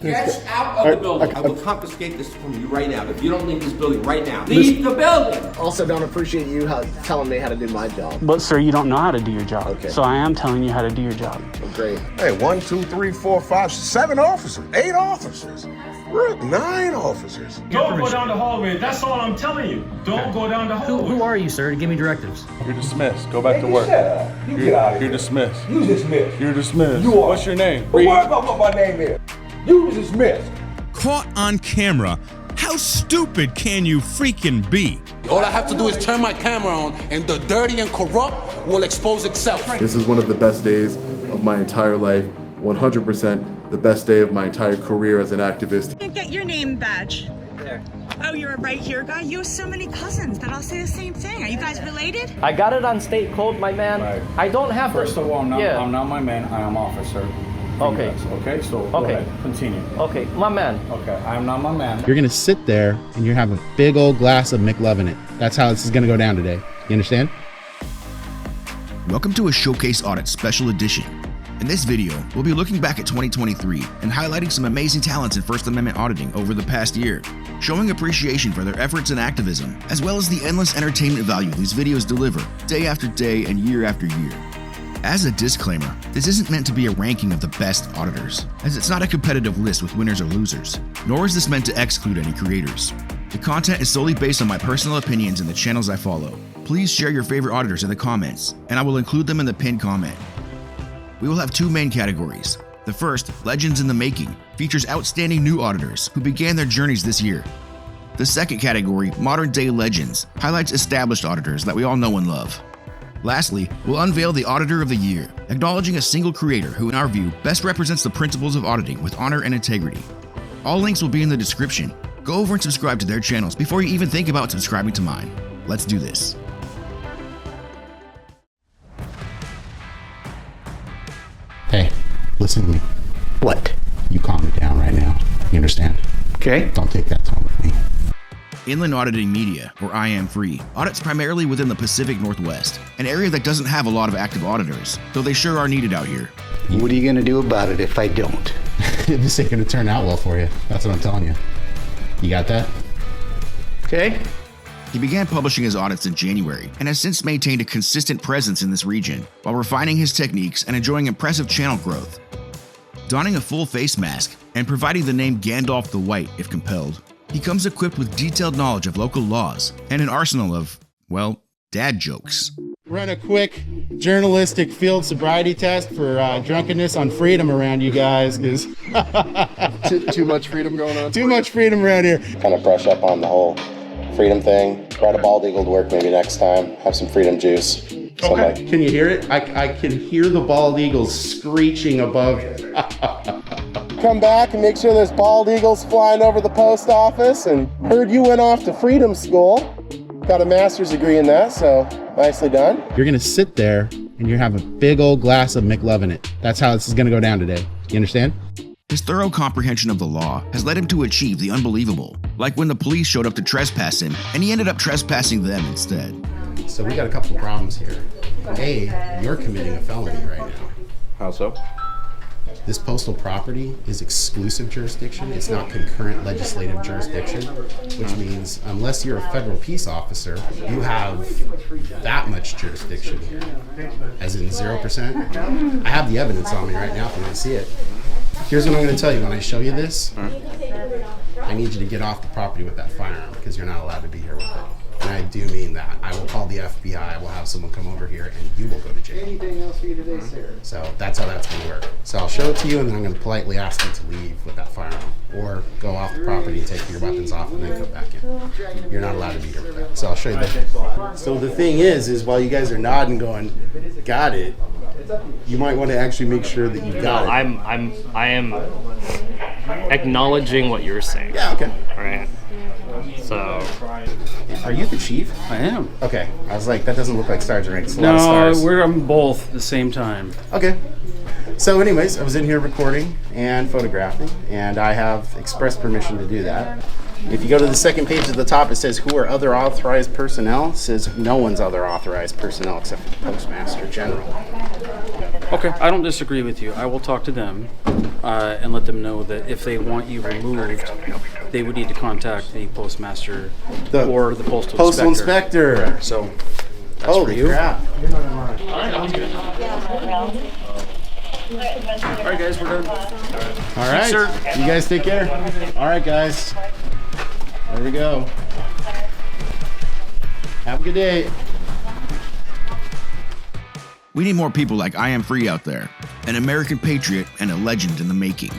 Get out of the building. I will confiscate this from you right now. If you don't leave this building right now, leave the building. Also, don't appreciate you telling me how to do my job. But sir, you don't know how to do your job. Okay. So I am telling you how to do your job. Oh, great. Hey, 1, 2, 3, 4, 5, 7 officers, 8 officers, 9 officers. Don't go down the hallway. That's all I'm telling you. Don't go down the hallway. Who are you, sir, to give me directives? You're dismissed. Go back to work. You get out of here. You're dismissed. You dismissed. You're dismissed. You are. What's your name? Don't worry about what my name is. You dismissed. Caught on camera. How stupid can you freaking be? All I have to do is turn my camera on, and the dirty and corrupt will expose itself. This is one of the best days of my entire life. 100% the best day of my entire career as an activist. Get your name badge. There. Oh, you're a right here guy? You have so many cousins that all say the same thing. Are you guys related? I got it on state code, my man. Right. I don't have First of all, I'm not my man. I am officer. Okay. Okay, so go ahead. Continue. Okay, my man. Okay, I am not my man. You're gonna sit there and you have a big old glass of McLove in it. That's how this is gonna go down today. You understand? Welcome to a Showcase Audit Special Edition. In this video, we'll be looking back at 2023 and highlighting some amazing talents in First Amendment auditing over the past year, showing appreciation for their efforts in activism, as well as the endless entertainment value these videos deliver day after day and year after year. As a disclaimer, this isn't meant to be a ranking of the best auditors, as it's not a competitive list with winners or losers, nor is this meant to exclude any creators. The content is solely based on my personal opinions and the channels I follow. Please share your favorite auditors in the comments, and I will include them in the pinned comment. We will have 2 main categories. The first, Legends in the Making, features outstanding new auditors who began their journeys this year. The second category, Modern Day Legends, highlights established auditors that we all know and love. Lastly, we'll unveil the Auditor of the Year, acknowledging a single creator who, in our view, best represents the principles of auditing with honor and integrity. All links will be in the description. Go over and subscribe to their channels before you even think about subscribing to mine. Let's do this. Hey, listen to me. What? You calm me down right now. You understand? Okay. Don't take that tone with me. Inland Auditing Media, or I.AM.FREE, audits primarily within the Pacific Northwest, an area that doesn't have a lot of active auditors, though they sure are needed out here. What are you gonna do about it if I don't? This ain't gonna turn out well for you. That's what I'm telling you. You got that? Okay. He began publishing his audits in January and has since maintained a consistent presence in this region while refining his techniques and enjoying impressive channel growth. Donning a full face mask and providing the name Gandalf the White if compelled, he comes equipped with detailed knowledge of local laws and an arsenal of, well, dad jokes. Run a quick journalistic field sobriety test for drunkenness on freedom around you guys, because Too much freedom going on. too much freedom around here. Kind of brush up on the whole freedom thing. Ride a bald eagle to work maybe next time. Have some freedom juice. Okay. Can you hear it? I can hear the bald eagles screeching above. Come back and make sure there's bald eagles flying over the post office. And heard you went off to freedom school. Got a master's degree in that, so nicely done. You're gonna sit there and you have a big old glass of McLove in it. That's how this is gonna go down today. You understand? His thorough comprehension of the law has led him to achieve the unbelievable, like when the police showed up to trespass him and he ended up trespassing them instead. So we got a couple of problems here. A, you're committing a felony right now. How so? This postal property is exclusive jurisdiction. It's not concurrent legislative jurisdiction, which means unless you're a federal peace officer, you have that much jurisdiction here, as in 0%. I have the evidence on me right now if you want to see it. Here's what I'm going to tell you when I show you this. I need you to get off the property with that firearm because you're not allowed to be here with it. And I do mean that. I will call the FBI, I will have someone come over here, and you will go to jail. Anything else for you today, sir? So that's how that's going to work. So I'll show it to you, and then I'm going to politely ask you to leave with that firearm. Or go off the property, take your weapons off, and then go back in. You're not allowed to be here with that. So I'll show you that. So the thing is while you guys are nodding going, got it, you might want to actually make sure that you got it. I am acknowledging what you're saying. Yeah, okay. All right. So, are you the chief? I am. Okay. I was like, that doesn't look like stars, right? It's a lot of stars. We're on both at the same time. Okay. So anyways, I was in here recording and photographing, and I have express permission to do that. If you go to the second page at the top, it says who are other authorized personnel. It says no one's other authorized personnel except for the Postmaster General. Okay, I don't disagree with you. I will talk to them and let them know that if they want you removed, they would need to contact the postmaster or the postal inspector. So that's Holy for you. crap. All right, sounds good. All right, guys, we're done. All right, sir. You guys take care. All right, guys. There we go. Have a good day. We need more people like I.AM.FREE out there, an American patriot and a legend in the making.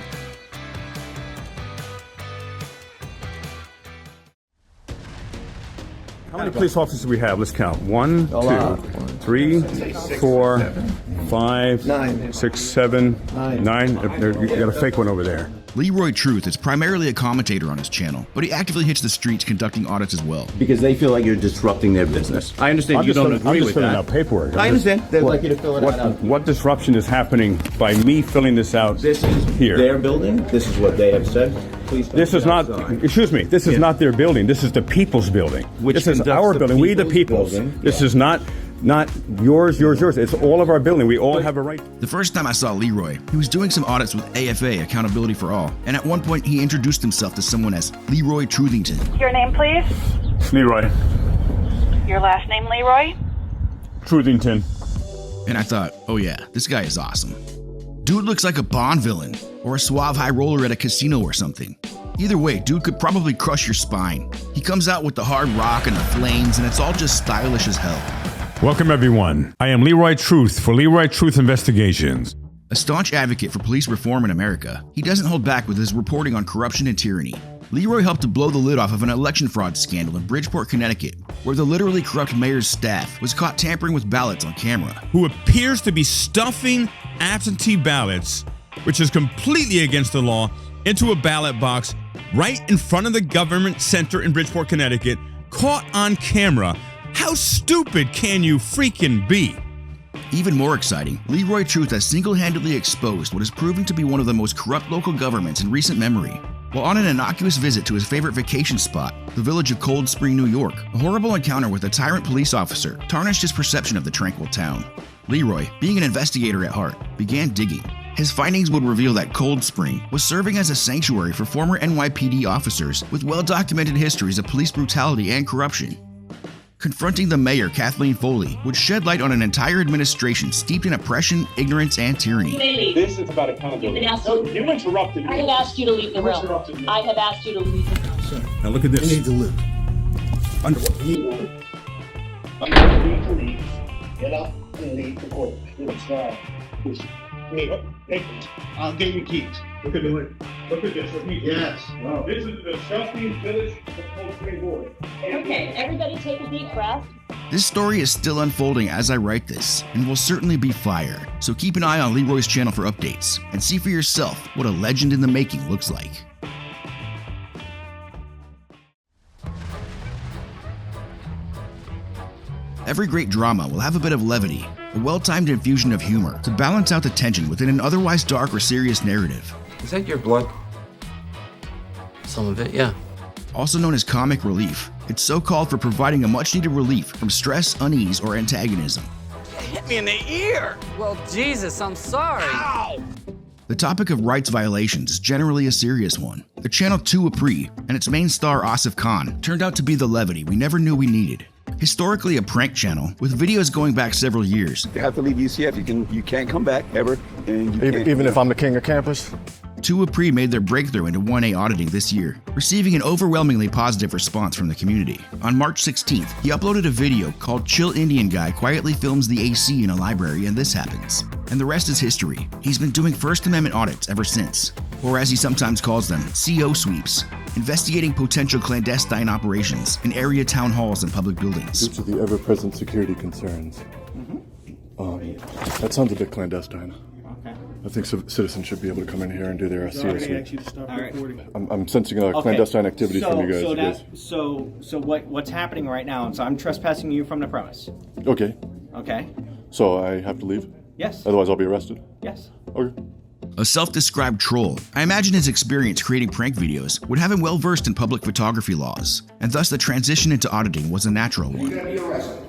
How many police officers do we have? Let's count. 1, 2, 3, 4, 5, 6, 7, 9. You got a fake one over there. Leroy Truth is primarily a commentator on his channel, but he actively hits the streets conducting audits as well. Because they feel like you're disrupting their business. I understand you don't agree with that. I'm just filling out paperwork. I understand. They'd like you to fill it out. What disruption is happening by me filling this out This is here? their building. This is what they have said. Please don't This is be not, outside. excuse me, this is not their building. This is the people's building. Which This is conducts our the building. We the people's people's. building. This is not yours. It's all of our building. We all have a right. The first time I saw Leroy, he was doing some audits with AFA, Accountability for All, and at one point he introduced himself to someone as Leroy Truthington. Your name, please? Leroy Your last name, Leroy? Truthington. And I thought, oh yeah, this guy is awesome. Dude looks like a Bond villain, or a suave high roller at a casino or something. Either way, dude could probably crush your spine. He comes out with the hard rock and the flames, and it's all just stylish as hell. Welcome everyone. I am Leroy Truth for Leroy Truth Investigations. A staunch advocate for police reform in America, he doesn't hold back with his reporting on corruption and tyranny. Leroy helped to blow the lid off of an election fraud scandal in Bridgeport, Connecticut, where the literally corrupt mayor's staff was caught tampering with ballots on camera. Who appears to be stuffing absentee ballots, which is completely against the law, into a ballot box right in front of the government center in Bridgeport, Connecticut, caught on camera. How stupid can you freaking be? Even more exciting, Leroy Truth has single-handedly exposed what is proving to be one of the most corrupt local governments in recent memory. While on an innocuous visit to his favorite vacation spot, the village of Cold Spring, New York, a horrible encounter with a tyrant police officer tarnished his perception of the tranquil town. Leroy, being an investigator at heart, began digging. His findings would reveal that Cold Spring was serving as a sanctuary for former NYPD officers with well-documented histories of police brutality and corruption. Confronting the mayor, Kathleen Foley, would shed light on an entire administration steeped in oppression, ignorance, and tyranny. This is about accountability. You interrupted me. I have asked you to leave the room. I have asked you to leave the room. Now look at this. You need to leave. Under what? You need to leave. Get up and leave the court. I'll get you keys. Look at this. Look at this. Yes. Wow. This is the disgusting village of Cold Spring Board. Okay, everybody take a deep breath. This story is still unfolding as I write this, and will certainly be fire, so keep an eye on Leroy's channel for updates, and see for yourself what a legend in the making looks like. Every great drama will have a bit of levity, a well-timed infusion of humor to balance out the tension within an otherwise dark or serious narrative. Is that your blood? Some of it, yeah. Also known as comic relief, it's so called for providing a much-needed relief from stress, unease, or antagonism. Hit me in the ear! Well, Jesus, I'm sorry. Ow! The topic of rights violations is generally a serious one. The channel Apree and its main star Asif Khan turned out to be the levity we never knew we needed. Historically a prank channel, with videos going back several years. You have to leave UCF. You can't come back ever. And you can't. Even if I'm the king of campus? Apree made their breakthrough into 1A auditing this year, receiving an overwhelmingly positive response from the community. On March 16th, he uploaded a video called Chill Indian Guy Quietly Films the AC in a Library and This Happens. And the rest is history. He's been doing First Amendment audits ever since, or as he sometimes calls them, CO sweeps, investigating potential clandestine operations in area town halls and public buildings. Due to the ever-present security concerns. That sounds a bit clandestine. Okay. I think citizens should be able to come in here and do their CO Sorry, sweep. actually, to stop recording. I'm sensing clandestine activity from you guys. So what's happening right now? So I'm trespassing you from the premise. Okay. Okay. So I have to leave? Yes. Otherwise I'll be arrested? Yes. Okay. A self-described troll, I imagine his experience creating prank videos would have him well versed in public photography laws, and thus the transition into auditing was a natural one. You're gonna be arrested.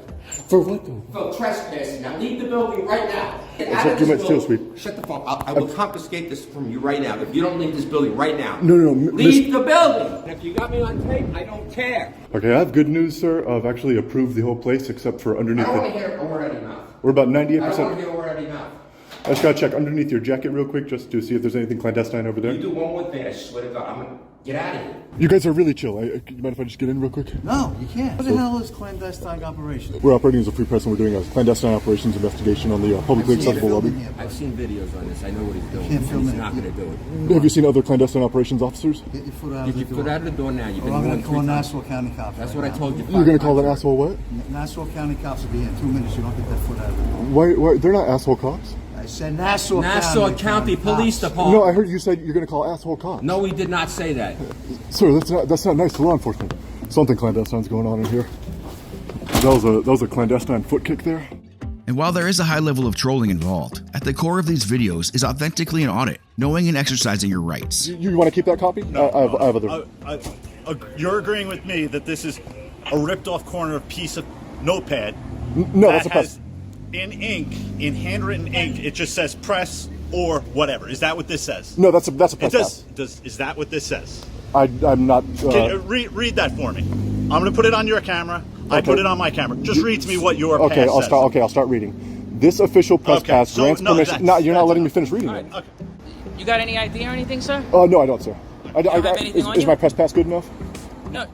For what? For trespassing. Now leave the building right now. Get out Sir, of you this might steal building. sweep. Shut the fuck up. I will confiscate this from you right now if you don't leave this building right now. No, Leave the building. And if you got me on tape, I don't care. Okay, I have good news, sir. I've actually approved the whole place except for underneath I don't want to hear already enough. We're about I don't 98%. want to hear already enough. I just gotta check underneath your jacket real quick just to see if there's anything clandestine over there. You do one more thing, I swear to God, I'm gonna get out of here. You guys are really chill. You mind if I just get in real quick? No, you can't. What the hell is clandestine operation? We're operating as a free press and we're doing a clandestine operations investigation on the publicly accessible lobby. I've seen videos on this. I know what he's doing. Can't film He's it. not gonna do it. Have you seen other clandestine operations officers? Get your foot out Get of the your door. foot out of the door now. You've Or been I'm going going to call 3 times. Nassau County cops. That's right what I now. told you. You're gonna call that asshole what? Nassau County cops will be here in 2 minutes. You don't get that foot out of the door. Why? They're not asshole cops. I said Nassau County Police cops. Department. No, I heard you said you're gonna call asshole cops. No, we did not say that. Sir, that's not nice to law enforcement. Something clandestine's going on in here. That was a clandestine foot kick there. And while there is a high level of trolling involved, at the core of these videos is authentically an audit, knowing and exercising your rights. You want to keep that copy? No, I have other. You're agreeing with me that this is a ripped-off corner piece of notepad. No, that's a press. Has, in ink, in handwritten ink, it just says press or whatever. Is that what this says? No, that's a press pass. Is that what this says? I'm not. Read that for me. I'm going to put it on your camera. I put it on my camera. Just read to me what your pass says. I'll start reading. This official press pass grants permission. No, you're not letting me finish reading it. Okay. You got any ID or anything, sir? No, I don't, sir. Is my press pass good enough? No.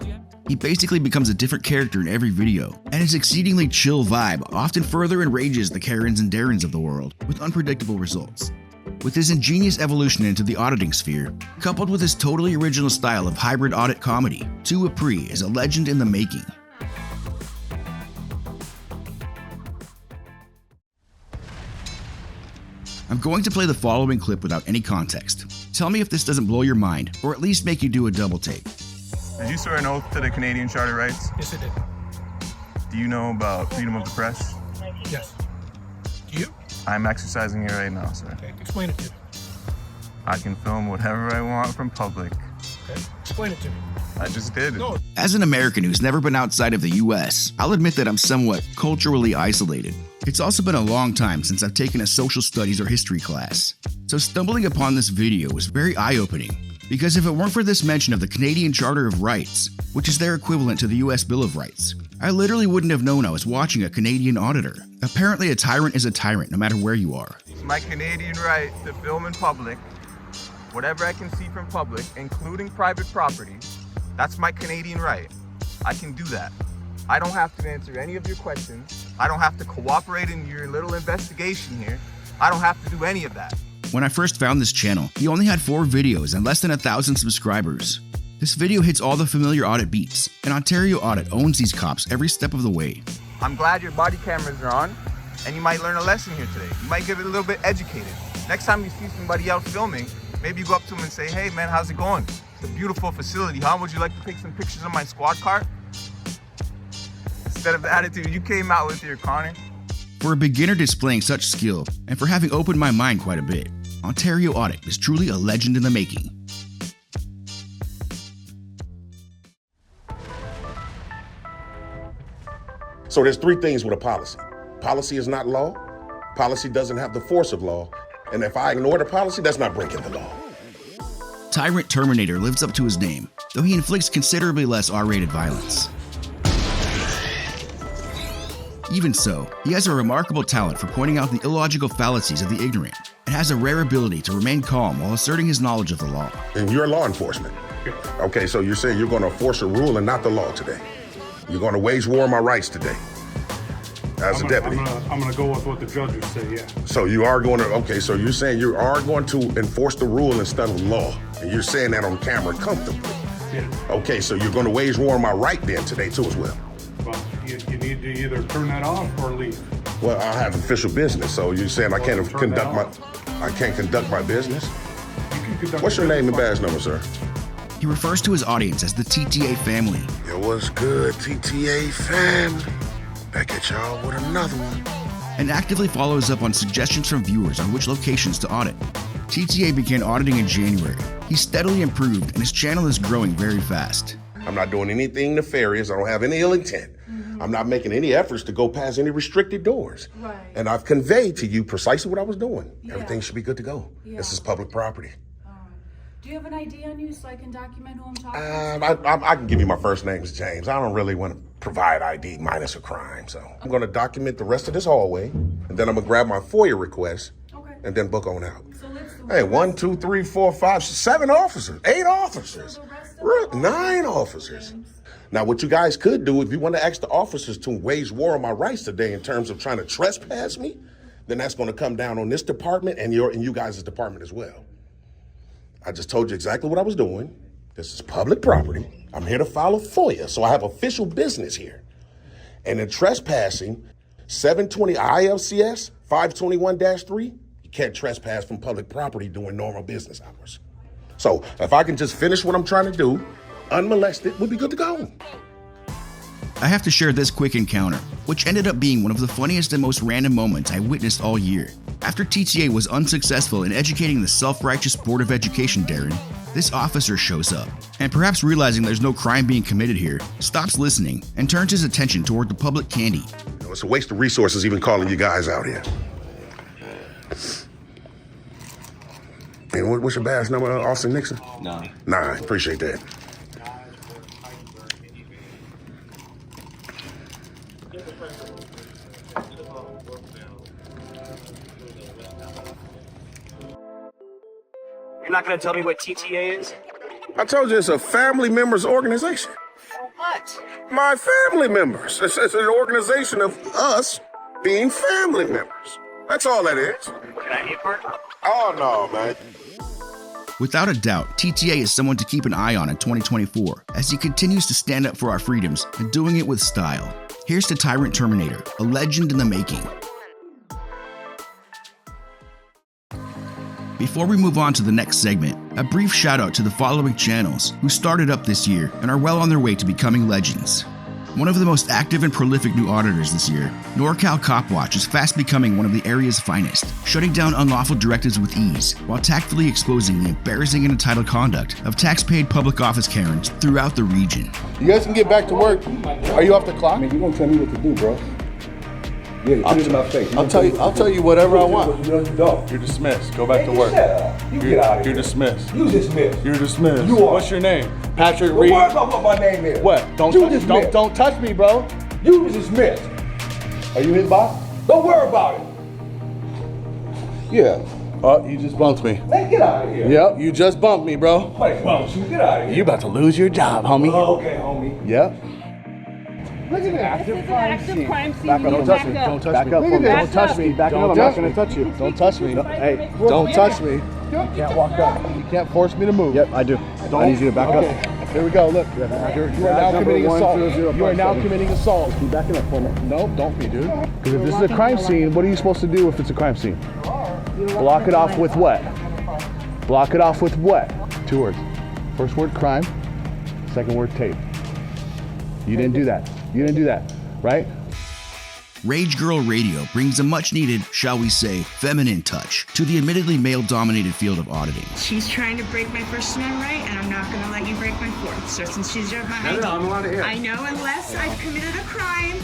He basically becomes a different character in every video, and his exceedingly chill vibe often further enrages the Karens and Darrens of the world with unpredictable results. With his ingenious evolution into the auditing sphere, coupled with his totally original style of hybrid audit comedy, Apree is a legend in the making. I'm going to play the following clip without any context. Tell me if this doesn't blow your mind, or at least make you do a double take. Did you swear an oath to the Canadian Charter of Rights? Yes, I did. Do you know about freedom of the press? Yes. Do you? I'm exercising it right now, sir. Okay, explain it to me. I can film whatever I want from public. Okay, explain it to me. I just did. No. As an American who's never been outside of the US, I'll admit that I'm somewhat culturally isolated. It's also been a long time since I've taken a social studies or history class. So stumbling upon this video was very eye-opening, because if it weren't for this mention of the Canadian Charter of Rights, which is their equivalent to the US Bill of Rights, I literally wouldn't have known I was watching a Canadian auditor. Apparently a tyrant is a tyrant no matter where you are. It's my Canadian right to film in public, whatever I can see from public, including private property. That's my Canadian right. I can do that. I don't have to answer any of your questions. I don't have to cooperate in your little investigation here. I don't have to do any of that. When I first found this channel, he only had 4 videos and less than 1,000 subscribers. This video hits all the familiar audit beats, and Ontario Audit owns these cops every step of the way. I'm glad your body cameras are on, and you might learn a lesson here today. You might get a little bit educated. Next time you see somebody else filming, maybe you go up to them and say, hey man, how's it going? It's a beautiful facility, huh? Would you like to take some pictures of my squad car? Instead of the attitude you came out with here, Connor. For a beginner displaying such skill, and for having opened my mind quite a bit, Ontario Audit is truly a legend in the making. So there's 3 things with a policy. Policy is not law. Policy doesn't have the force of law. And if I ignore the policy, that's not breaking the law. Tyrant Terminator lives up to his name, though he inflicts considerably less R-rated violence. Even so, he has a remarkable talent for pointing out the illogical fallacies of the ignorant, and has a rare ability to remain calm while asserting his knowledge of the law. And you're law enforcement. Okay, so you're saying you're going to enforce a rule and not the law today. You're going to wage war on my rights today. As a deputy. I'm going to go with what the judges say, yeah. So you are going to, okay, so you're saying you are going to enforce the rule instead of law. And you're saying that on camera comfortably. Yeah. Okay, so you're going to wage war on my right then today too as well. Well, you need to either turn that off or leave. Well, I have official business, so you're saying I can't conduct my business? What's your name and badge number, sir? He refers to his audience as the TTA family. It was good, TTA family. Back at y'all with another one. And actively follows up on suggestions from viewers on which locations to audit. TTA began auditing in January. He steadily improved, and his channel is growing very fast. I'm not doing anything nefarious. I don't have any ill intent. I'm not making any efforts to go past any restricted doors. Right. And I've conveyed to you precisely what I was doing. Everything should be good to go. This is public property. Do you have an ID on you so I can document who I'm talking to? I can give you my first name is James. I don't really want to provide ID minus a crime, so I'm going to document the rest of this hallway, and then I'm going to grab my FOIA request, and then book on out. So let's do Hey, 1, 2, 3, 4, 5, 7 officers, 8 officers, 9 officers. Now, what you guys could do, if you want to ask the officers to wage war on my rights today in terms of trying to trespass me, then that's going to come down on this department and you guys' department as well. I just told you exactly what I was doing. This is public property. I'm here to file a FOIA, so I have official business here. And in trespassing, 720 ILCS 521-3, you can't trespass from public property during normal business hours. So if I can just finish what I'm trying to do, unmolested, we'll be good to go. I have to share this quick encounter, which ended up being one of the funniest and most random moments I witnessed all year. After TTA was unsuccessful in educating the self-righteous Board of Education Darren, this officer shows up, and perhaps realizing there's no crime being committed here, stops listening and turns his attention toward the public candy. It's a waste of resources even calling you guys out here. Hey, what's your badge number, Austin Nixon? 9. 9, appreciate that. You're not going to tell me what TTA is? I told you it's a family members organization. What? My family members. It's an organization of us being family members. That's all that is. Can I be a part? Oh, no, man. Without a doubt, TTA is someone to keep an eye on in 2024 as he continues to stand up for our freedoms and doing it with style. Here's to Tyrant Terminator, a legend in the making. Before we move on to the next segment, a brief shout out to the following channels who started up this year and are well on their way to becoming legends. One of the most active and prolific new auditors this year, Norcal Copwatch is fast becoming one of the area's finest, shutting down unlawful directives with ease while tactfully exposing the embarrassing and entitled conduct of tax-paid public office Karens throughout the region. You guys can get back to work. Are you off the clock? Man, you gonna tell me what to do, bro? Yeah, put it in my face. I'll tell you whatever I want. No, you don't. You're dismissed. Go back to work. Shut up. You get out of here. You're dismissed. You dismissed. You're dismissed. You are. What's your name? Patrick Don't Reed. worry about what my name is. What? Don't touch me, bro. You dismissed. Are you his boss? Don't worry about it. Yeah. Oh, you just bumped me. Man, get out of here. Yep, you just bumped me, bro. Wait, bumped you. Get out of here. You about to lose your job, homie. Oh, okay, homie. Yep. Look at that. This is an active crime scene. Back up. Don't touch me. Don't touch me. Don't touch me. Back up. I'm not gonna touch you. Don't touch me. Hey, don't touch me. You can't walk up. You can't force me to move. Yep, I do. I need you to back up. Here we go. Look, you are now committing assault. You are now committing assault. Keep backing up for me. No, don't be, dude. Because if this is a crime scene, what are you supposed to do if it's a crime scene? Block it off with what? Block it off with what? 2 words. First word, crime. Second word, tape. You didn't do that. You didn't do that, right? Rage Girl Radio brings a much-needed, shall we say, feminine touch to the admittedly male-dominated field of auditing. She's trying to break my First Amendment right, and I'm not going to let you break my Fourth. So since she's drove my ID, I'm allowed to hear. I know unless I've committed a crime.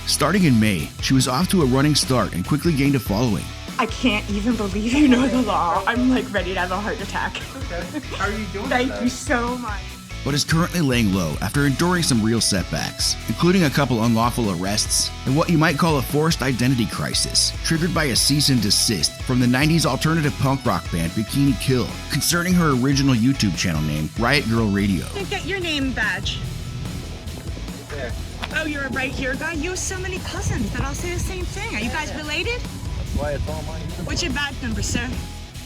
Starting in May, she was off to a running start and quickly gained a following. I can't even believe you know the law. I'm like ready to have a heart attack. Okay. How are you doing Thank you so much. But is currently laying low after enduring some real setbacks, including a couple unlawful arrests and what you might call a forced identity crisis, triggered by a cease and desist from the 90s alternative punk rock band Bikini Kill, concerning her original YouTube channel name, Riot Girl Radio. Get your name badge. There. Oh, you're a right here guy? You have so many cousins that all say the same thing. Are you guys related? That's why it's all mine. What's your badge number, sir?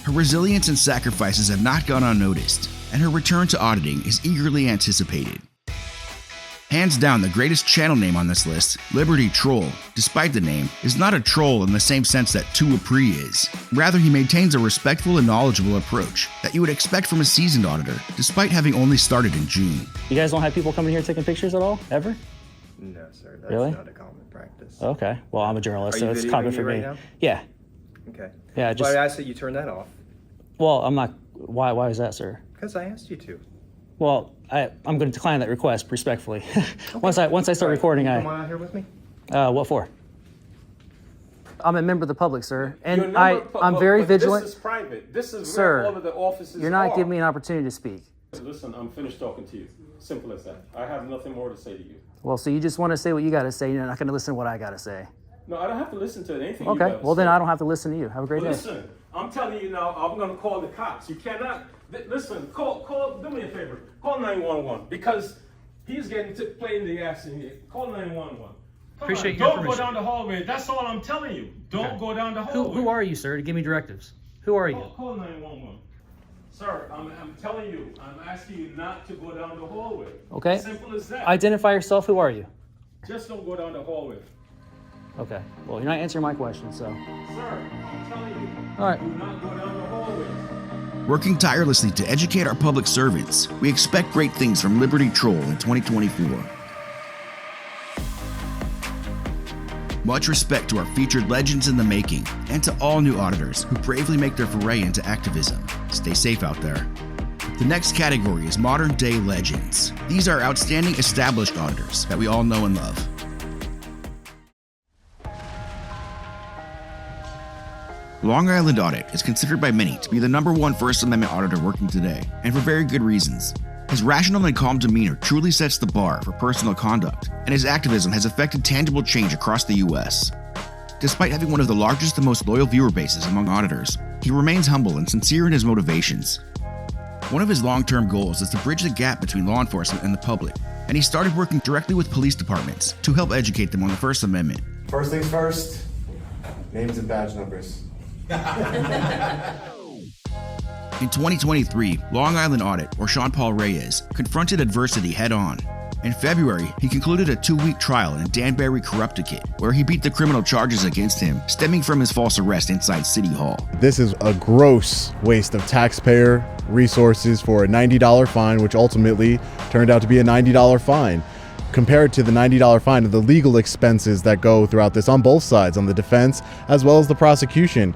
Her resilience and sacrifices have not gone unnoticed, and her return to auditing is eagerly anticipated. Hands down, the greatest channel name on this list, Liberty Troll, despite the name, is not a troll in the same sense that Apree is. Rather, he maintains a respectful and knowledgeable approach that you would expect from a seasoned auditor, despite having only started in June. You guys don't have people coming here taking pictures at all? Ever? No, sir. That's really? not a common practice. Okay. Well, I'm a journalist, so it's videoing common me for right me. now? Yeah. Okay. Yeah, just. Well, I asked that you turn that off. Well, I'm not. Why is that, sir? Because I asked you to. Well, I'm going to decline that request respectfully. Once I start recording, Come on out here with me. What for? I'm a member of the public, sir, and But I'm very vigilant. This is private. This is Sir, where all of the offices you're not are. giving me an opportunity to speak. Listen, I'm finished talking to you. Simple as that. I have nothing more to say to you. Well, so you just want to say what you got to say. You're not going to listen to what I got to say. No, I don't have to listen to anything you Okay, gotta well then say. I don't have to listen to you. Have a great day. Listen, I'm telling you now, I'm going to call the cops. You cannot, listen, do me a favor. Call 911 because he's getting played in the ass in here. Call 911. Appreciate your Don't go permission. down the hallway. That's all I'm telling you. Don't go down the hallway. Who are you, sir, to give me directives? Who are you? Call 911. Sir, I'm telling you, I'm asking you not to go down the hallway. Okay. Simple as that. Identify yourself. Who are you? Just don't go down the hallway. Okay. Well, you're not answering my question, so. Sir, I'm telling you. All right. Do not go down the hallway. Working tirelessly to educate our public servants, we expect great things from Liberty Troll in 2024. Much respect to our featured legends in the making, and to all new auditors who bravely make their foray into activism. Stay safe out there. The next category is modern day legends. These are outstanding established auditors that we all know and love. Long Island Audit is considered by many to be the #1 First Amendment auditor working today, and for very good reasons. His rational and calm demeanor truly sets the bar for personal conduct, and his activism has affected tangible change across the U.S. Despite having one of the largest and most loyal viewer bases among auditors, he remains humble and sincere in his motivations. One of his long-term goals is to bridge the gap between law enforcement and the public, and he started working directly with police departments to help educate them on the First Amendment. First things first, names and badge numbers. In 2023, Long Island Audit, or Sean Paul Reyes, confronted adversity head-on. In February, he concluded a 2-week trial in Danbury Corrupticate, where he beat the criminal charges against him stemming from his false arrest inside City Hall. This is a gross waste of taxpayer resources for a $90 fine, which ultimately turned out to be a $90 fine. Compared to the $90 fine of the legal expenses that go throughout this on both sides, on the defense as well as the prosecution.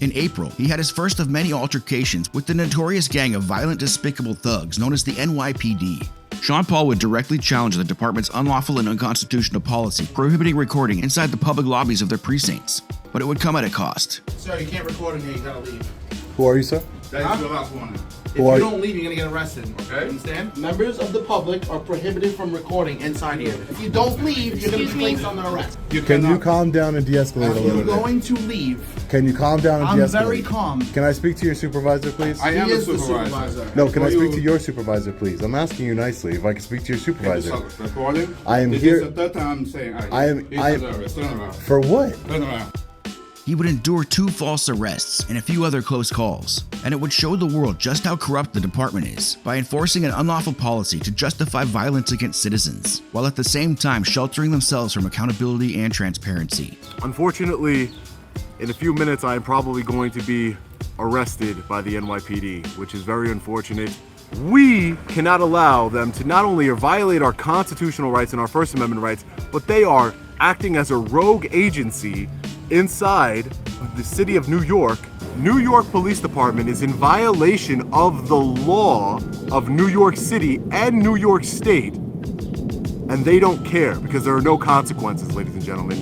In April, he had his first of many altercations with the notorious gang of violent, despicable thugs known as the NYPD. Sean Paul would directly challenge the department's unlawful and unconstitutional policy prohibiting recording inside the public lobbies of their precincts, but it would come at a cost. Sir, you can't record in here, you gotta leave. Who are you, sir? That is your last warning. If Who you are you? don't leave, you're gonna get arrested. Okay? Understand? Members of the public are prohibited from recording inside here. If you don't leave, you're gonna be placed under arrest. Can you calm down and de-escalate a If little you're bit? going to leave, Can you calm down and I'm de-escalate? very calm. Can I speak to your supervisor, please? I am the supervisor. No, can I speak to your supervisor, please? I'm asking you nicely if I can speak to your supervisor. Recording? I am This here. is the third time I'm saying Turn around. For what? Turn around. He would endure 2 false arrests and a few other close calls, and it would show the world just how corrupt the department is by enforcing an unlawful policy to justify violence against citizens, while at the same time sheltering themselves from accountability and transparency. Unfortunately, in a few minutes I am probably going to be arrested by the NYPD, which is very unfortunate. We cannot allow them to not only violate our constitutional rights and our First Amendment rights, but they are acting as a rogue agency inside the city of New York. New York Police Department is in violation of the law of New York City and New York State, and they don't care because there are no consequences, ladies and gentlemen.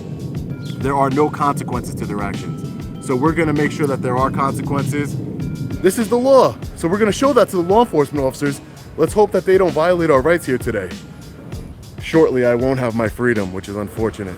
There are no consequences to their actions. So we're gonna make sure that there are consequences. This is the law, so we're gonna show that to the law enforcement officers. Let's hope that they don't violate our rights here today. Shortly, I won't have my freedom, which is unfortunate.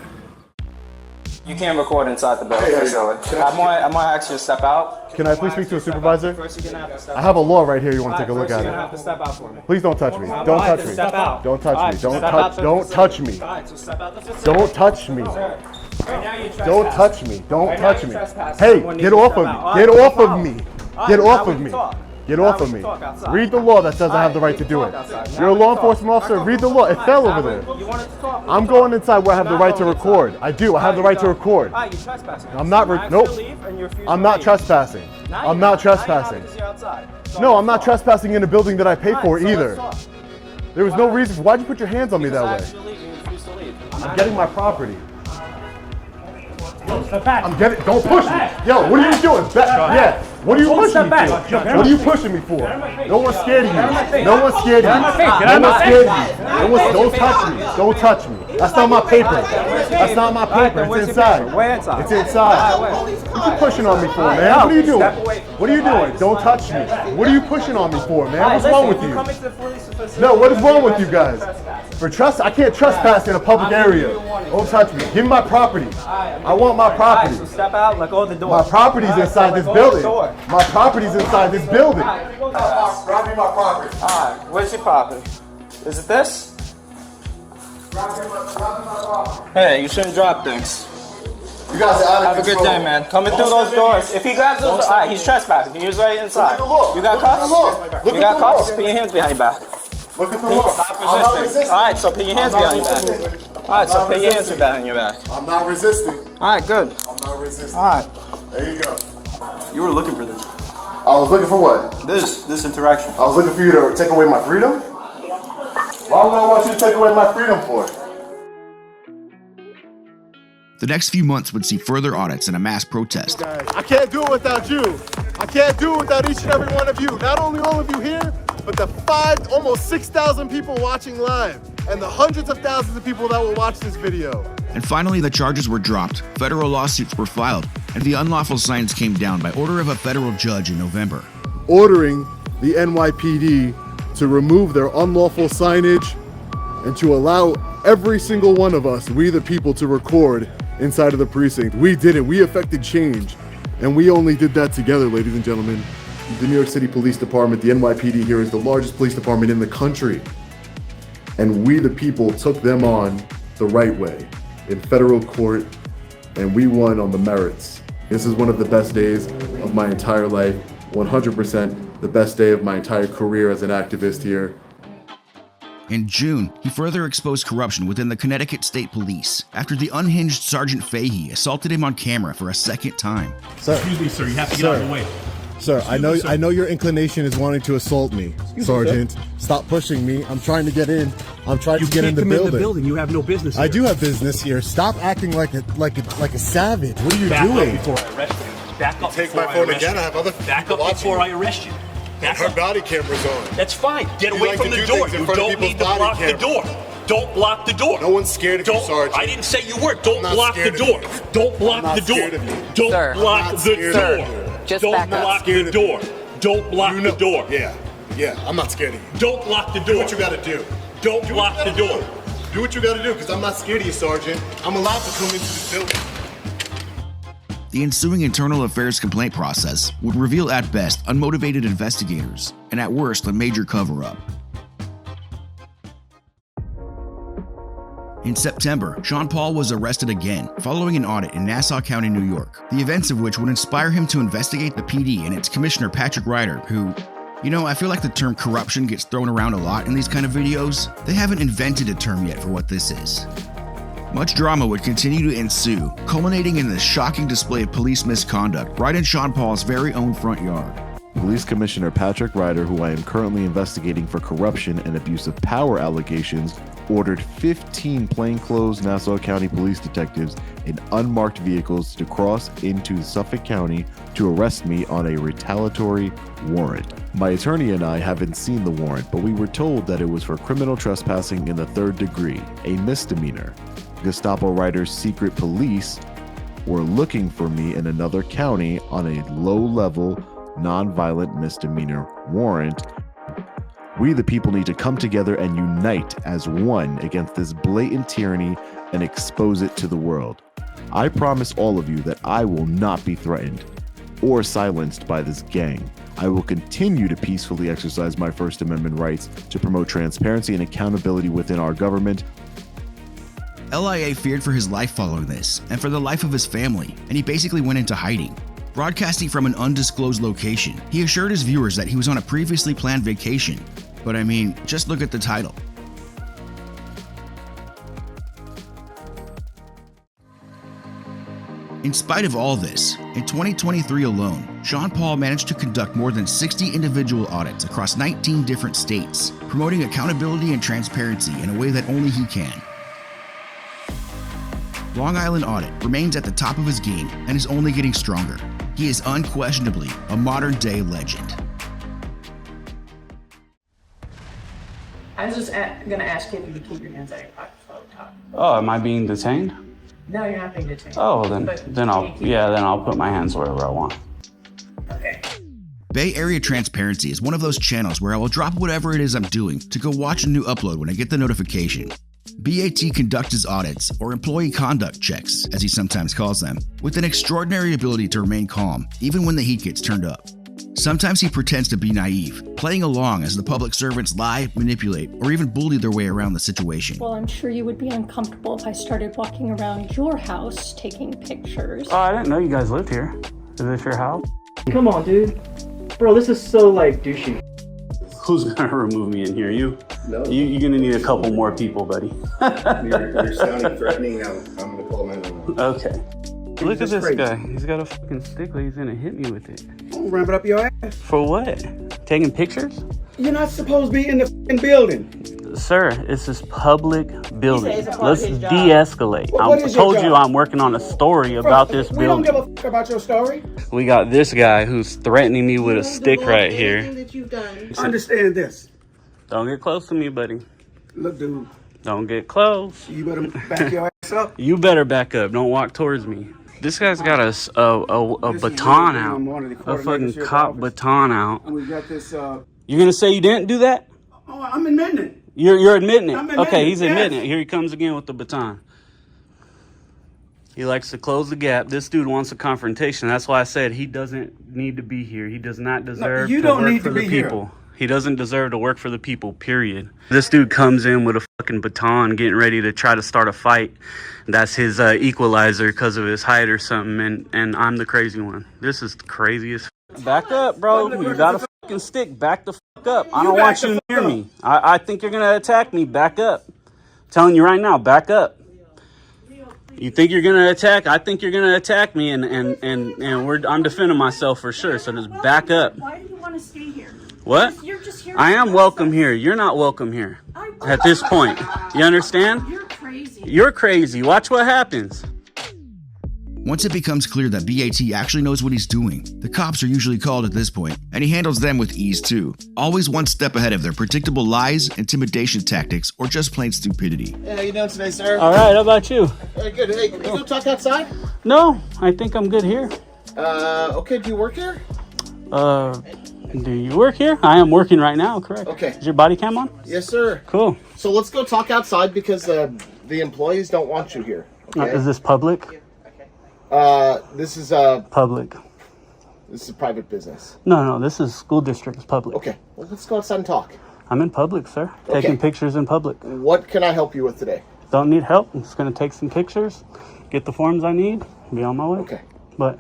You can't record inside the building, for sure. I'm gonna ask you to step out. Can I please speak to a supervisor? First, you're gonna have to step I have a law right here. You want to take a look First, at you're gonna have it? to step out for me. Please don't touch me. Alright, Don't touch then me. step out. Don't touch me. Alright, Don't step out touch. the Don't touch facility. me. Alright, so step out the facility. Don't touch me. Sir, right now you're Don't trespassing. touch me. Don't Right now touch you're me. trespassing. Hey, Someone get needs to off step of out. me. Alright, Get no off of problem. me. Alright, Get now off we of can me. talk. Get Now off we of can me. talk outside. Read the law that says I have the right we to can do talk it. outside. Now You're a we law can talk. enforcement officer. Read the law. It fell over there. You wanted to talk. I'm going inside where I have the right to record. I do. I have the right to record. Alright, you're trespassing. I'm not. Nope. I'm not trespassing. I'm not trespassing. No, I'm not trespassing in a building that I pay for either. There was no reason. Why'd you put your hands on me that way? I'm getting my property. Step back. I'm getting. Don't push me. Yo, what are you doing? Yeah. What are you pushing me for? What are you pushing me for? No one's scared of you. No one's scared of you. No one's scared of you. Don't touch me. Don't touch me. That's not my paper. That's not my paper. It's inside. Where inside? It's inside. What are you pushing on me for, man? What are you doing? What are you doing? Don't touch me. What are you pushing on me for, man? What's wrong with you? No, what is wrong with you guys? For trust, I can't trespass in a public area. Don't touch me. Give me my property. I want my property. So step out, let go of the door. My property's inside this building. My property's inside this building. Grab me my property. Alright, where's your property? Is it this? Hey, you shouldn't drop things. You guys are out of Have a good day, man. Coming through those doors. If he grabs those, alright, he's trespassing. He's right inside. You got cuffs? You got cuffs? Put your hands behind your back. Look at the law. Stop resisting. Alright, so put your hands behind your back. Alright, so put your hands behind your back. I'm not resisting. Alright, good. I'm not resisting. Alright. There you go. You were looking for this. I was looking for what? This interaction. I was looking for you to take away my freedom? Why would I want you to take away my freedom for? The next few months would see further audits and a mass protest. I can't do it without you. I can't do it without each and every one of you. Not only all of you here, but the almost 6,000 people watching live, and the hundreds of thousands of people that will watch this video. And finally, the charges were dropped, federal lawsuits were filed, and the unlawful signs came down by order of a federal judge in November. Ordering the NYPD to remove their unlawful signage and to allow every single one of us, we the people, to record inside of the precinct. We did it. We affected change. And we only did that together, ladies and gentlemen. The New York City Police Department, the NYPD here, is the largest police department in the country. And we the people took them on the right way in federal court, and we won on the merits. This is one of the best days of my entire life, 100% the best day of my entire career as an activist here. In June, he further exposed corruption within the Connecticut State Police after the unhinged Sergeant Fahey assaulted him on camera for a second time. Sir, excuse me, sir, you have to get out of the way. Sir, I know your inclination is wanting to assault me, Sergeant. Stop pushing me. I'm trying to get in. I'm trying to get in the building. You have no business here. I do have business here. Stop acting like a savage. What are you doing? Back up before I arrest you. Back up Take before my I phone arrest again. you. I have other Back people up watching. before I arrest you. Back Her up. body camera's on. That's fine. Get away like from to the do door. things in You front of don't need to people's block body the door. Don't block the door. No one's scared of you, Sergeant. I didn't say you were. Don't not block the scared of door. you. Don't block I'm the not door. scared of you. Don't Sir, block I'm not the scared door. of you. Just Don't back up. block the door. Don't block the door. Yeah, I'm not scared of you. Don't block the door. Do what you gotta do. Don't block the door. Do what you gotta do, because I'm not scared of you, Sergeant. I'm allowed to come into this building. The ensuing internal affairs complaint process would reveal at best unmotivated investigators, and at worst a major cover-up. In September, Sean Paul was arrested again following an audit in Nassau County, New York, the events of which would inspire him to investigate the PD and its commissioner Patrick Ryder, who, I feel like the term corruption gets thrown around a lot in these kind of videos. They haven't invented a term yet for what this is. Much drama would continue to ensue, culminating in this shocking display of police misconduct right in Sean Paul's very own front yard. Police Commissioner Patrick Ryder, who I am currently investigating for corruption and abuse of power allegations, ordered 15 plainclothes Nassau County police detectives in unmarked vehicles to cross into Suffolk County to arrest me on a retaliatory warrant. My attorney and I haven't seen the warrant, but we were told that it was for criminal trespassing in the 3rd degree, a misdemeanor. Gestapo Ryder's secret police were looking for me in another county on a low-level, non-violent misdemeanor warrant. We the people need to come together and unite as one against this blatant tyranny and expose it to the world. I promise all of you that I will not be threatened or silenced by this gang. I will continue to peacefully exercise my First Amendment rights to promote transparency and accountability within our government. LIA feared for his life following this, and for the life of his family, and he basically went into hiding. Broadcasting from an undisclosed location, he assured his viewers that he was on a previously planned vacation. But I mean, just look at the title. In spite of all this, in 2023 alone, Sean Paul managed to conduct more than 60 individual audits across 19 different states, promoting accountability and transparency in a way that only he can. Long Island Audit remains at the top of his game and is only getting stronger. He is unquestionably a modern-day legend. I was just gonna ask you if you could keep your hands out of your pockets all the time. Oh, am I being detained? No, you're not being detained. Oh, then I'll put my hands wherever I want. Okay. Bay Area Transparency is one of those channels where I will drop whatever it is I'm doing to go watch a new upload when I get the notification. BAT conducts his audits, or employee conduct checks, as he sometimes calls them, with an extraordinary ability to remain calm, even when the heat gets turned up. Sometimes he pretends to be naive, playing along as the public servants lie, manipulate, or even bully their way around the situation. Well, I'm sure you would be uncomfortable if I started walking around your house taking pictures. Oh, I didn't know you guys lived here. Is this your house? Come on, dude. Bro, this is so, like, douchey. Who's gonna remove me in here? You? No. You're gonna need a couple more people, buddy. You're sounding threatening. I'm gonna pull him in. Okay. Look at this guy. He's got a fucking stick like he's gonna hit me with it. Don't ramp it up your ass. For what? Taking pictures? You're not supposed to be in the f***ing building. Sir, this is public building. it's a part Let's of his job. de-escalate. What I is your told you job? I'm working on a story about this We don't building. give a f*** about your story. We got this guy who's threatening me with a stick right here. That you've done. Understand this. Don't get close to me, buddy. Look, dude. Don't get close. You better back your ass up. You better back up. Don't walk towards me. This guy's got a baton out. A fucking cop baton out. And we got this, You're gonna say you didn't do that? Oh, I'm admitting it. You're admitting it. I'm admitting Okay, it, he's admitting yes. it. Here he comes again with the baton. He likes to close the gap. This dude wants a confrontation. That's why I said he doesn't need to be here. He does not deserve you to don't work need for to the be here. people. He doesn't deserve to work for the people, period. This dude comes in with a fucking baton getting ready to try to start a fight. That's his equalizer because of his height or something, and I'm the crazy one. This is crazy as f***. Back up, bro. You got a fucking stick. Back the fuck up. I don't want you near me. I think you're going to attack me. Back up. I'm telling you right now, back up. You think you're gonna attack? I think you're gonna attack me, and I'm defending myself for sure. So just back up. Why do you want to stay here? What? You're just here. I am welcome here. You're not welcome here. At this point, you understand? You're crazy. You're crazy. Watch what happens. Once it becomes clear that BAT actually knows what he's doing, the cops are usually called at this point, and he handles them with ease too. Always one step ahead of their predictable lies, intimidation tactics, or just plain stupidity. Hey, how you doing today, sir? All right. How about you? Hey, good. Hey, can you talk outside? No, I think I'm good here. Okay, do you work here? Do you work here? I am working right now, correct. Okay. Is your body cam on? Yes, sir. Cool. So let's go talk outside because the employees don't want you here. Okay? Is this public? This is Public. This is private business. No, this is school district's public. Okay, well, let's go outside and talk. I'm in public, sir. Okay. Taking pictures in public. What can I help you with today? Don't need help. I'm just going to take some pictures, get the forms I need, be on my way. Okay. But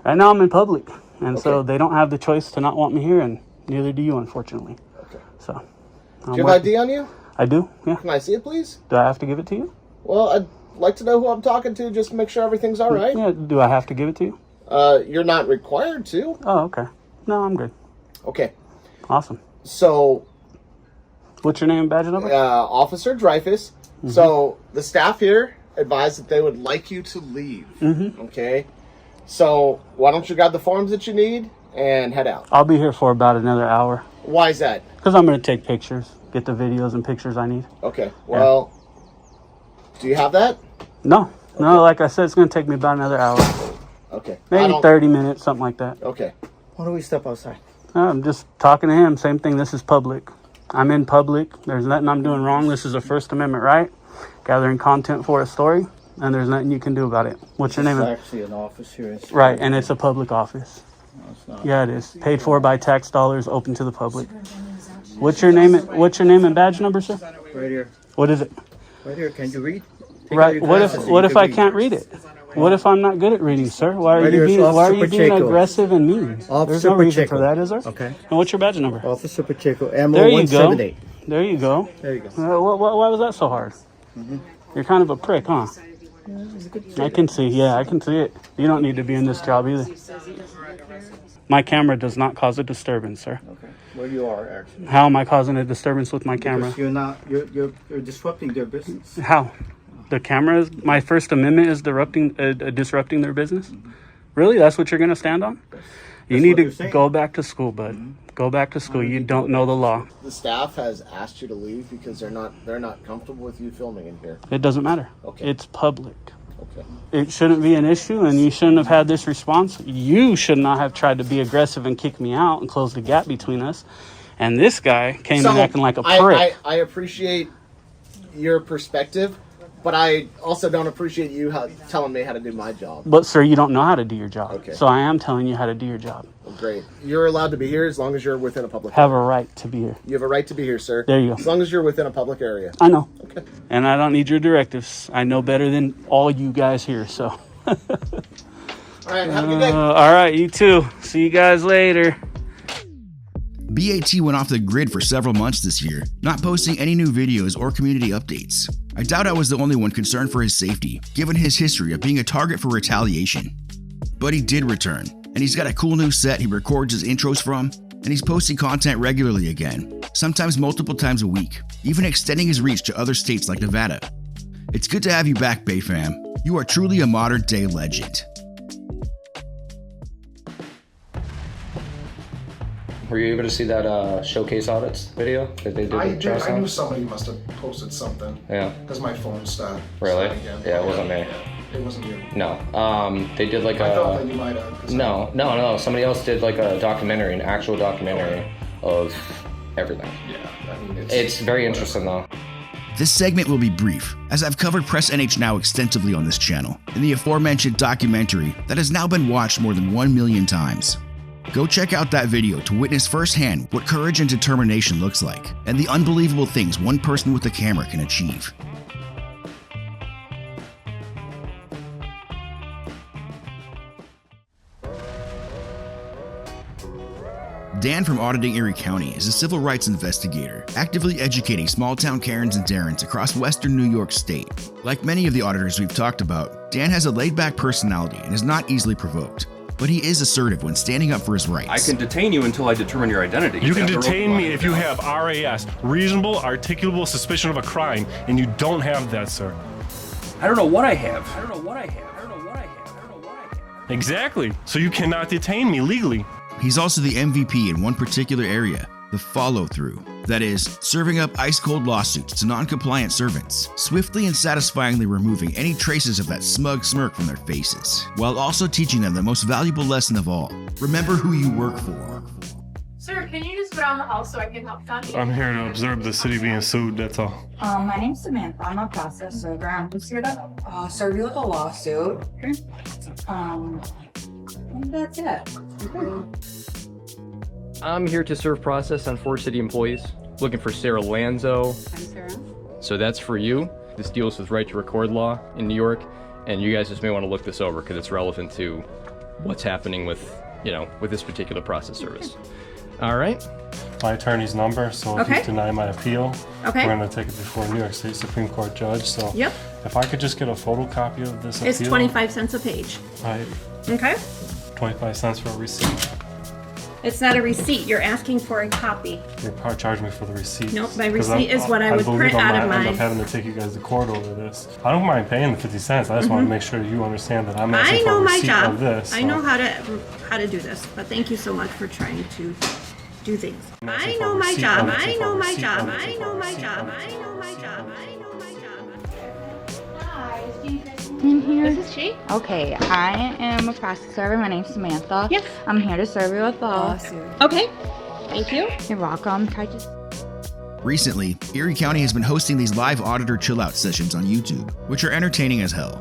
right now I'm in public, and so they don't have the choice to not want me here, and neither do you, unfortunately. Okay. So. Do you have ID on you? I do, yeah. Can I see it, please? Do I have to give it to you? Well, I'd like to know who I'm talking to just to make sure everything's all right. Yeah, do I have to give it to you? You're not required to. Oh, okay. No, I'm good. Okay. Awesome. So, what's your name and badge number? Officer Dreyfus. Mm-hmm. So, the staff here advised that they would like you to leave. Mm-hmm. Okay? So, why don't you grab the forms that you need and head out? I'll be here for about another hour. Why is that? Because I'm going to take pictures, get the videos and pictures I need. Okay. Well, do you have that? No. No, like I said, it's going to take me about another hour. Okay. Maybe 30 minutes, something like that. Okay. Why don't we step outside? I'm just talking to him. Same thing. This is public. I'm in public. There's nothing I'm doing wrong. This is a First Amendment right. Gathering content for a story, and there's nothing you can do about it. What's your name? It's actually an office here. Right, and it's a public office. No, it's not. Yeah, it is. Paid for by tax dollars, open to the public. What's your name? What's your name and badge number, sir? Right here. What is it? Right here. Can you read? Take Right. out your What glasses if so what you if can I read. can't read it? What if I'm not good at reading, sir? Why are Right you here, being it's Why are Officer you being Pacheco. aggressive and mean? There's Officer no reason Pacheco. for that, is there? Okay. And what's your badge number? Officer Pacheco, ammo There you go. 178. There you go. There you go. Why was that so hard? You're kind of a prick, huh? I can see. Yeah, I can see it. You don't need to be in this job either. My camera does not cause a disturbance, sir. Okay. Well, you are actually. How am I causing a disturbance with my camera? Because you're not. You're disrupting their business. How? The cameras, my First Amendment is disrupting their business? Really? That's what you're going to stand on? You need to go back to school, bud. Go back to school. You don't know the law. The staff has asked you to leave because they're not comfortable with you filming in here. It doesn't matter. Okay. It's public. Okay. It shouldn't be an issue, and you shouldn't have had this response. You should not have tried to be aggressive and kick me out and close the gap between us. And this guy came in acting like a prick. I appreciate your perspective, but I also don't appreciate you telling me how to do my job. But, sir, you don't know how to do your job. Okay. So I am telling you how to do your job. Well, great. You're allowed to be here as long as you're within a public Have area. a right to be here. You have a right to be here, sir. There you go. As long as you're within a public area. I know. Okay. And I don't need your directives. I know better than all you guys here, so. All right, have a good day. All right, you too. See you guys later. BAT went off the grid for several months this year, not posting any new videos or community updates. I doubt I was the only one concerned for his safety, given his history of being a target for retaliation. But he did return, and he's got a cool new set he records his intros from, and he's posting content regularly again, sometimes multiple times a week, even extending his reach to other states like Nevada. It's good to have you back, Bay Fam. You are truly a modern-day legend. Were you able to see that showcase audits video that they did? I knew somebody must have posted something. Yeah. Because my phone stopped. Really? Again. Yeah, it wasn't me. It wasn't you. No. They did like I thought that you might have. No. Somebody else did like a documentary, an actual documentary of everything. Yeah, I mean, it's very interesting though. This segment will be brief, as I've covered Press NH Now extensively on this channel, in the aforementioned documentary that has now been watched more than 1 million times. Go check out that video to witness firsthand what courage and determination looks like, and the unbelievable things one person with a camera can achieve. Dan from Auditing Erie County is a civil rights investigator, actively educating small-town Karens and Darrens across western New York State. Like many of the auditors we've talked about, Dan has a laid-back personality and is not easily provoked. But he is assertive when standing up for his rights. I can detain you until I determine your identity. You can detain me if you have RAS, reasonable articulable suspicion of a crime, and you don't have that, sir. I don't know what I have. Exactly. So you cannot detain me legally. He's also the MVP in one particular area, the follow-through. That is, serving up ice-cold lawsuits to non-compliant servants, swiftly and satisfyingly removing any traces of that smug smirk from their faces, while also teaching them the most valuable lesson of all: remember who you work for. Sir, can you just go around the house so I can help found you? I'm here to observe the city being sued, that's all. My name's Samantha. I'm a process server. I'm just here to serve you with a lawsuit. And that's it. I'm here to serve process on 4 city employees. Looking for Sarah Lanzo. I'm Sarah. So that's for you. This deals with right to record law in New York, and you guys just may want to look this over because it's relevant to what's happening with, with this particular process service. All right. My attorney's number, so if you deny my appeal, we're going to take it before a New York State Supreme Court judge. So if I could just get a photocopy of this appeal. It's 25 cents a page. Okay. 25 cents for a receipt. It's not a receipt. You're asking for a copy. You're probably charging me for the receipt. Nope, my receipt is what I would print out of mine. I end up having to take you guys to court over this. I don't mind paying the 50 cents. I just want to make sure you understand that I'm asking for a receipt of this. I know my job. I know how to do this, but thank you so much for trying to do things. I know my job. I know my job. I know my job. I know my job. I know my job. Hi, in here. This is she. Okay, I am a process server. My name's Samantha. Yes. I'm here to serve you with a lawsuit. Okay. Thank you. You're welcome. Recently, Erie County has been hosting these live auditor chill-out sessions on YouTube, which are entertaining as hell.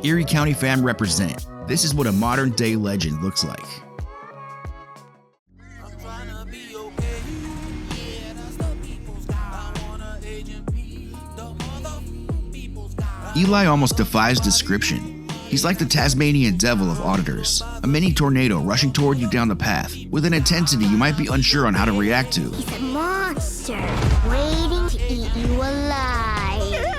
Erie County fam represent. This is what a modern-day legend looks like. Eli almost defies description. He's like the Tasmanian devil of auditors, a mini tornado rushing toward you down the path, with an intensity you might be unsure on how to react to. He's a monster, waiting to eat you alive.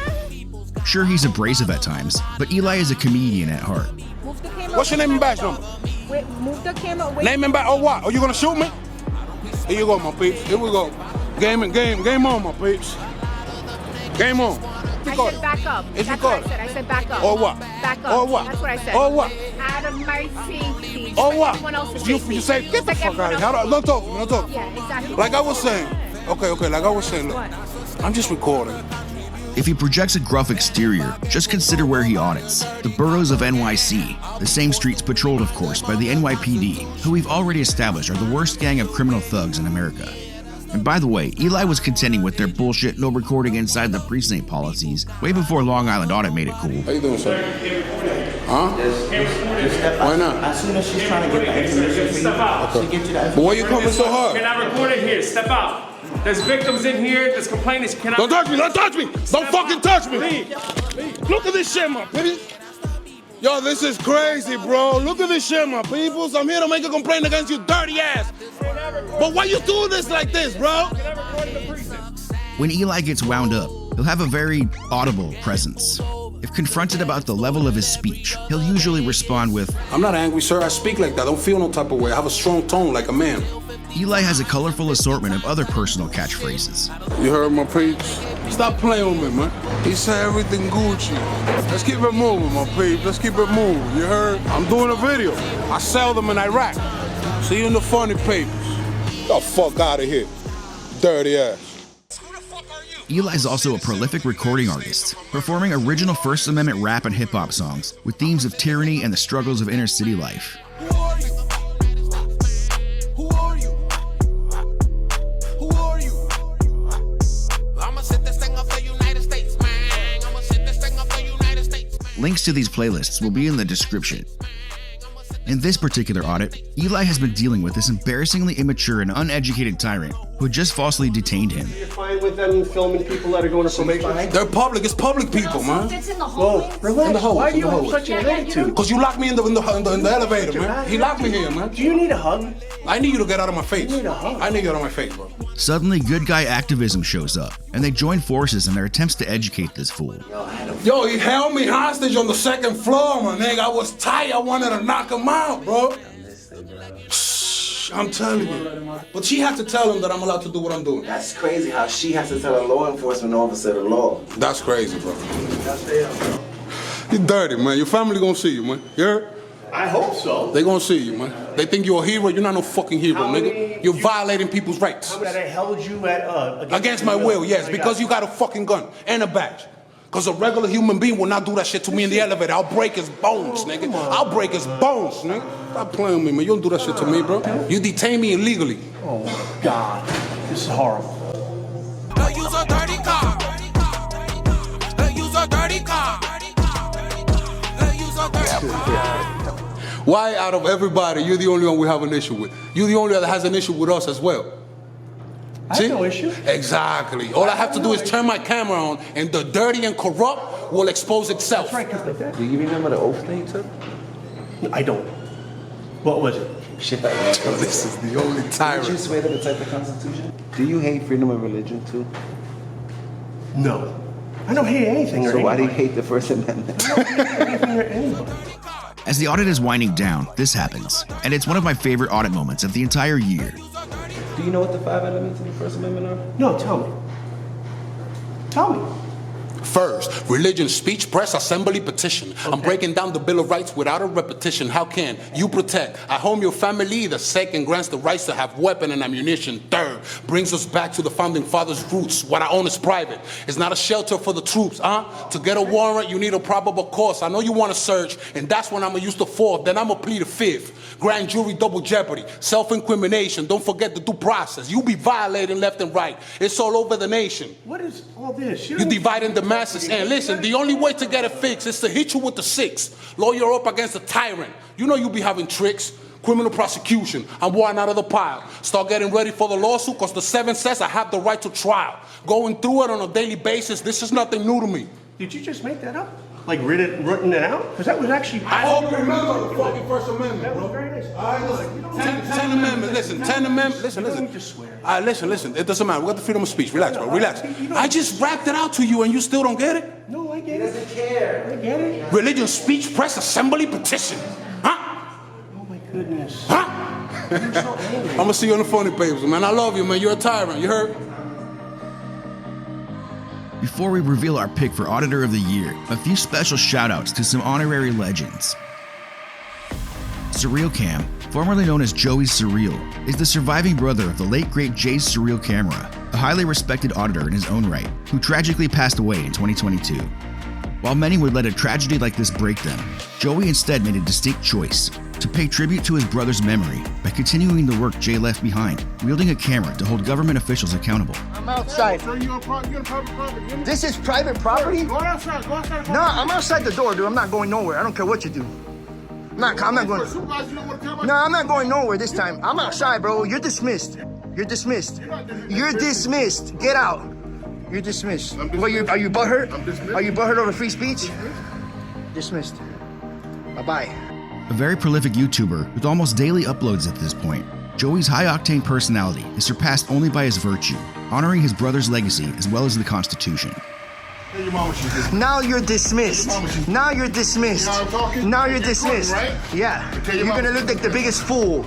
Sure, he's abrasive at times, but Eli is a comedian at heart. What's your name and badge number? Wait, move the camera away. Name and badge, or what? Are you gonna shoot me? Here you go, my peeps. Here we go. Game on, my peeps. Game on. recording. I said back up. It's That's recording. what I said. I said back up. Or what? Back up. Or what? That's what I said. Or what? Out of my safety. Or Like what? everyone else's You safety. say, get Just the like fuck out of everyone here. Don't talk to me, don't talk to me. Yeah, exactly. Like I was saying. Okay, like I was saying, look. I'm just recording. If he projects a gruff exterior, just consider where he audits. The boroughs of NYC, the same streets patrolled, of course, by the NYPD, who we've already established are the worst gang of criminal thugs in America. And by the way, Eli was contending with their bullshit no recording inside the precinct policies way before Long Island Audit made it cool. How you doing, sir? Huh? Why not? As soon as she's trying to get the information for you, Okay. she'll get you that. But why you coming so hard? You're not recording here. Step out. There's victims in here. There's complainants. Cannot. Don't touch me! Don't touch me! Don't fucking touch me! Look at this shit, my people. Yo, this is crazy, bro. Look at this shit, my peoples. I'm here to make a complaint against you, dirty ass. But why you doing this like this, bro? When Eli gets wound up, he'll have a very audible presence. If confronted about the level of his speech, he'll usually respond with, I'm not angry, sir. I speak like that. I don't feel no type of way. I have a strong tone like a man. Eli has a colorful assortment of other personal catchphrases. You heard my peeps? Stop playing with me, man. He said everything Gucci. Let's keep it moving, my peeps. Let's keep it moving. You heard? I'm doing a video. I sell them in Iraq. See you in the funny papers. Get the fuck out of here, dirty ass. Eli's also a prolific recording artist, performing original First Amendment rap and hip-hop songs with themes of tyranny and the struggles of inner-city life. Links to these playlists will be in the description. In this particular audit, Eli has been dealing with this embarrassingly immature and uneducated tyrant who just falsely detained him. You're fine with them filming people that are going to probation? They're public. It's public people, man. It's in the hallway. In the hole. Why do you have such an attitude? Because you locked me in the elevator, man. He locked me here, man. Do you need a hug? I need you to get out of my face. You need a hug. I need you to get out of my face, bro. Suddenly, good guy Activism shows up, and they join forces in their attempts to educate this fool. Yo, he held me hostage on the second floor, my nigga. I was tight. I wanted to knock him out, bro. Shh, I'm telling you. But she had to tell him that I'm allowed to do what I'm doing. That's crazy how she has to tell a law enforcement officer the law. That's crazy, bro. You're dirty, man. Your family gonna see you, man. You heard? I hope so. They gonna see you, man. They think you're a hero. You're not no fucking hero, nigga. You're violating people's rights. That I held you at Against my will, yes, because you got a fucking gun and a badge. Because a regular human being will not do that shit to me in the elevator. I'll break his bones, nigga. I'll break his bones, nigga. Stop playing with me, man. You don't do that shit to me, bro. You detain me illegally. Oh, God. This is horrible. Use a dirty car. Use a dirty car. Use a dirty car. Why, out of everybody, you're the only one we have an issue with? You're the only one that has an issue with us as well. I have no issue. Exactly. All I have to do is turn my camera on, and the dirty and corrupt will expose itself. That's right, like that. Do you remember the oath they took? I don't. What was it? Shit. This is the only tyrant. Did you swear to protect the Constitution? Do you hate freedom of religion too? No. I don't hate anything or So why do you anybody. hate the First Amendment? I don't hate anything or anybody. As the audit is winding down, this happens, and it's one of my favorite audit moments of the entire year. Do you know what the 5 elements of the First Amendment are? No, tell me. Tell me. First, religion, speech, press, assembly, petition. Okay. I'm breaking down the Bill of Rights without a repetition. How can you protect? At home, your family. The second grants the rights to have weapon and ammunition. Third, brings us back to the founding fathers' roots. What I own is private. It's not a shelter for the troops, To get a warrant, you need a probable cause. I know you want to search, and that's when I'm going to use the fourth. Then I'm going to plead the fifth. Grand jury, double jeopardy, self-incrimination. Don't forget the due process. You be violating left and right. It's all over the nation. What is all this? You dividing the masses. And listen, the only way to get it fixed is to hit you with the 6. Lawyer up against a tyrant. You know you be having tricks. Criminal prosecution. I'm one out of the pile. Start getting ready for the lawsuit because the 7 says I have the right to trial. Going through it on a daily basis. This is nothing new to me. Did you just make that up? Like written it out? Because that was actually... I hope you remember the fucking First Amendment, That was bro. very nice. All right, listen. 10 Amendment, listen. 10 Amendment, listen. You don't need to swear. All right, listen. It doesn't matter. We got the freedom of speech. Relax, bro. Relax. I just rapped it out to you and you still don't get it? No, I get it. He doesn't care. I get it. Religion, speech, press, assembly, petition. Huh? Oh, my goodness. Huh? You're so angry. I'm gonna see you on the funny papers, man. I love you, man. You're a tyrant. You heard? Before we reveal our pick for Auditor of the Year, a few special shoutouts to some honorary legends. Surreal Cam, formerly known as Joey Surreal, is the surviving brother of the late great Jay's Surreal Camera, a highly respected auditor in his own right, who tragically passed away in 2022. While many would let a tragedy like this break them, Joey instead made a distinct choice to pay tribute to his brother's memory by continuing the work Jay left behind, wielding a camera to hold government officials accountable. I'm outside. Sir, you're on private property. This is private property? Go outside. Go outside. No, I'm outside the door, dude. I'm not going nowhere. I don't care what you do. I'm not going. No, I'm not going nowhere this time. I'm outside, bro. You're dismissed. You're dismissed. You're dismissed. Get out. You're dismissed. Well, are you butthurt? I'm dismissed. Are you butthurt over free speech? Dismissed. Bye-bye. A very prolific YouTuber with almost daily uploads at this point, Joey's high-octane personality is surpassed only by his virtue, honoring his brother's legacy as well as the Constitution. Now you're dismissed. Now you're dismissed. Now you're dismissed. Yeah. You're gonna look like the biggest fool.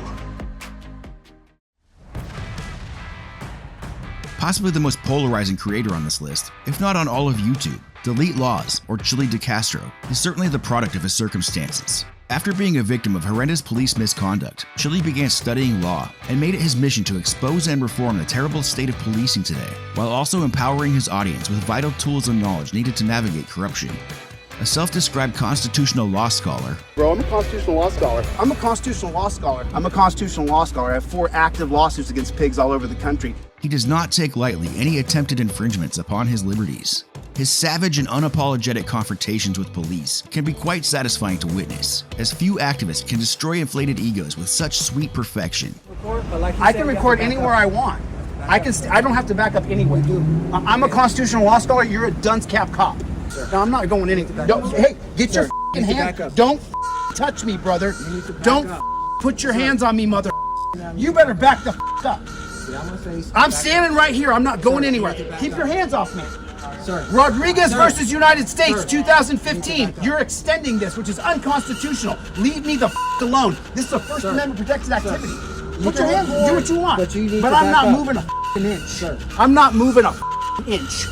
Possibly the most polarizing creator on this list, if not on all of YouTube, Delete Lawz, or Chili DeCastro, is certainly the product of his circumstances. After being a victim of horrendous police misconduct, Chili began studying law and made it his mission to expose and reform the terrible state of policing today, while also empowering his audience with vital tools and knowledge needed to navigate corruption. A self-described constitutional law scholar, Bro, I'm a constitutional law scholar. I'm a constitutional law scholar. I have 4 active lawsuits against pigs all over the country. he does not take lightly any attempted infringements upon his liberties. His savage and unapologetic confrontations with police can be quite satisfying to witness, as few activists can destroy inflated egos with such sweet perfection. I can record anywhere I want. I don't have to back up anywhere. I'm a constitutional law scholar. You're a dunce cap cop. No, I'm not going anywhere. Hey, get your f***ing hand. Don't touch me, brother. Don't put your hands on me, mother. You better back the f*** up. I'm standing right here. I'm not going anywhere. Keep your hands off me. Rodriguez versus United States, 2015. You're extending this, which is unconstitutional. Leave me the f*** alone. This is a First Amendment protected activity. Put your hands, do what you want. But I'm not moving a f***ing inch. I'm not moving a f***ing inch.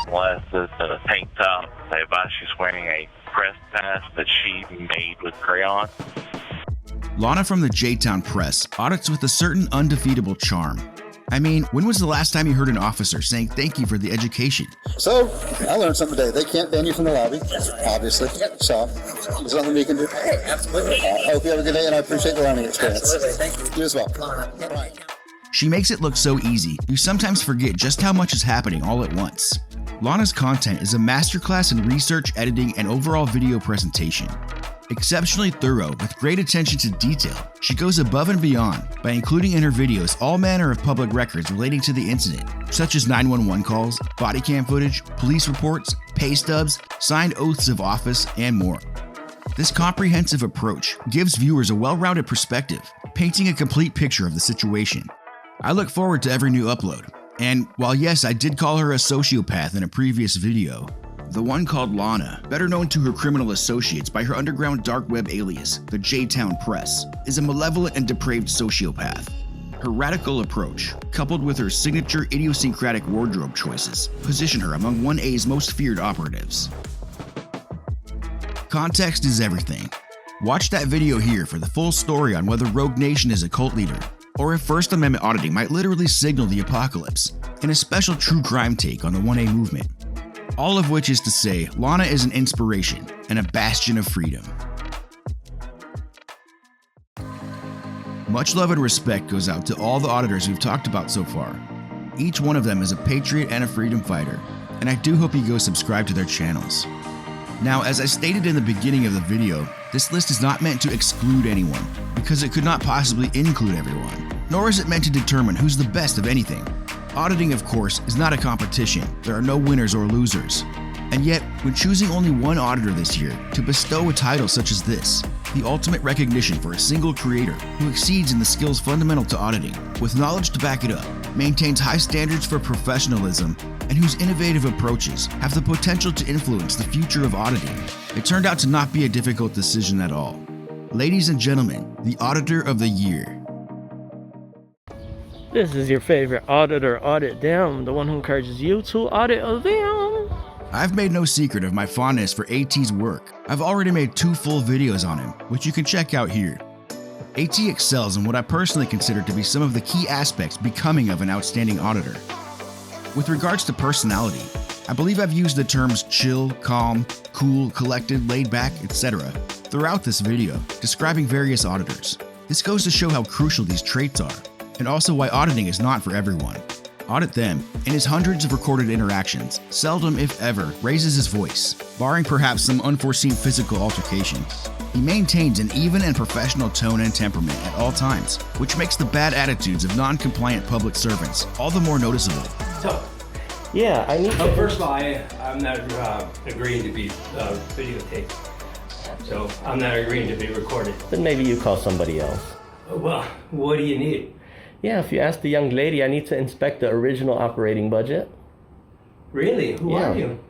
Unless it's in a tank top, say if she's wearing a press pass that she made with crayon. Lana from the J-Town Press audits with a certain undefeatable charm. I mean, when was the last time you heard an officer saying thank you for the education? So, I learned something today. They can't ban you from the lobby, obviously. So, there's nothing we can do. I hope you have a good day, and I appreciate the learning experience. Thank you. You as well. Bye. She makes it look so easy, you sometimes forget just how much is happening all at once. Lana's content is a masterclass in research, editing, and overall video presentation. Exceptionally thorough with great attention to detail, she goes above and beyond by including in her videos all manner of public records relating to the incident, such as 911 calls, body cam footage, police reports, pay stubs, signed oaths of office, and more. This comprehensive approach gives viewers a well-rounded perspective, painting a complete picture of the situation. I look forward to every new upload, and while yes, I did call her a sociopath in a previous video, the one called Lana, better known to her criminal associates by her underground dark web alias, the J-Town Press, is a malevolent and depraved sociopath. Her radical approach, coupled with her signature idiosyncratic wardrobe choices, position her among 1A's most feared operatives. Context is everything. Watch that video here for the full story on whether Rogue Nation is a cult leader, or if First Amendment auditing might literally signal the apocalypse, and a special true crime take on the 1A movement. All of which is to say, Lana is an inspiration and a bastion of freedom. Much love and respect goes out to all the auditors we've talked about so far. Each one of them is a patriot and a freedom fighter, and I do hope you go subscribe to their channels. Now, as I stated in the beginning of the video, this list is not meant to exclude anyone, because it could not possibly include everyone, nor is it meant to determine who's the best of anything. Auditing, of course, is not a competition. There are no winners or losers. And yet, when choosing only one auditor this year to bestow a title such as this, the ultimate recognition for a single creator who exceeds in the skills fundamental to auditing, with knowledge to back it up, maintains high standards for professionalism, and whose innovative approaches have the potential to influence the future of auditing, it turned out to not be a difficult decision at all. Ladies and gentlemen, the Auditor of the Year. This is your favorite auditor, Audit Them, the one who encourages you to audit them. I've made no secret of my fondness for AT's work. I've already made 2 full videos on him, which you can check out here. AT excels in what I personally consider to be some of the key aspects becoming of an outstanding auditor. With regards to personality, I believe I've used the terms chill, calm, cool, collected, laid back, etc. throughout this video, describing various auditors. This goes to show how crucial these traits are, and also why auditing is not for everyone. Audit Them, in his hundreds of recorded interactions, seldom, if ever, raises his voice, barring perhaps some unforeseen physical altercations. He maintains an even and professional tone and temperament at all times, which makes the bad attitudes of non-compliant public servants all the more noticeable. So, yeah, I need to... First of all, I'm not agreeing to be videotaped. So, I'm not agreeing to be recorded. Then maybe you call somebody else. Well, what do you need? Yeah, if you ask the young lady, I need to inspect the original operating budget. Really? Who are you?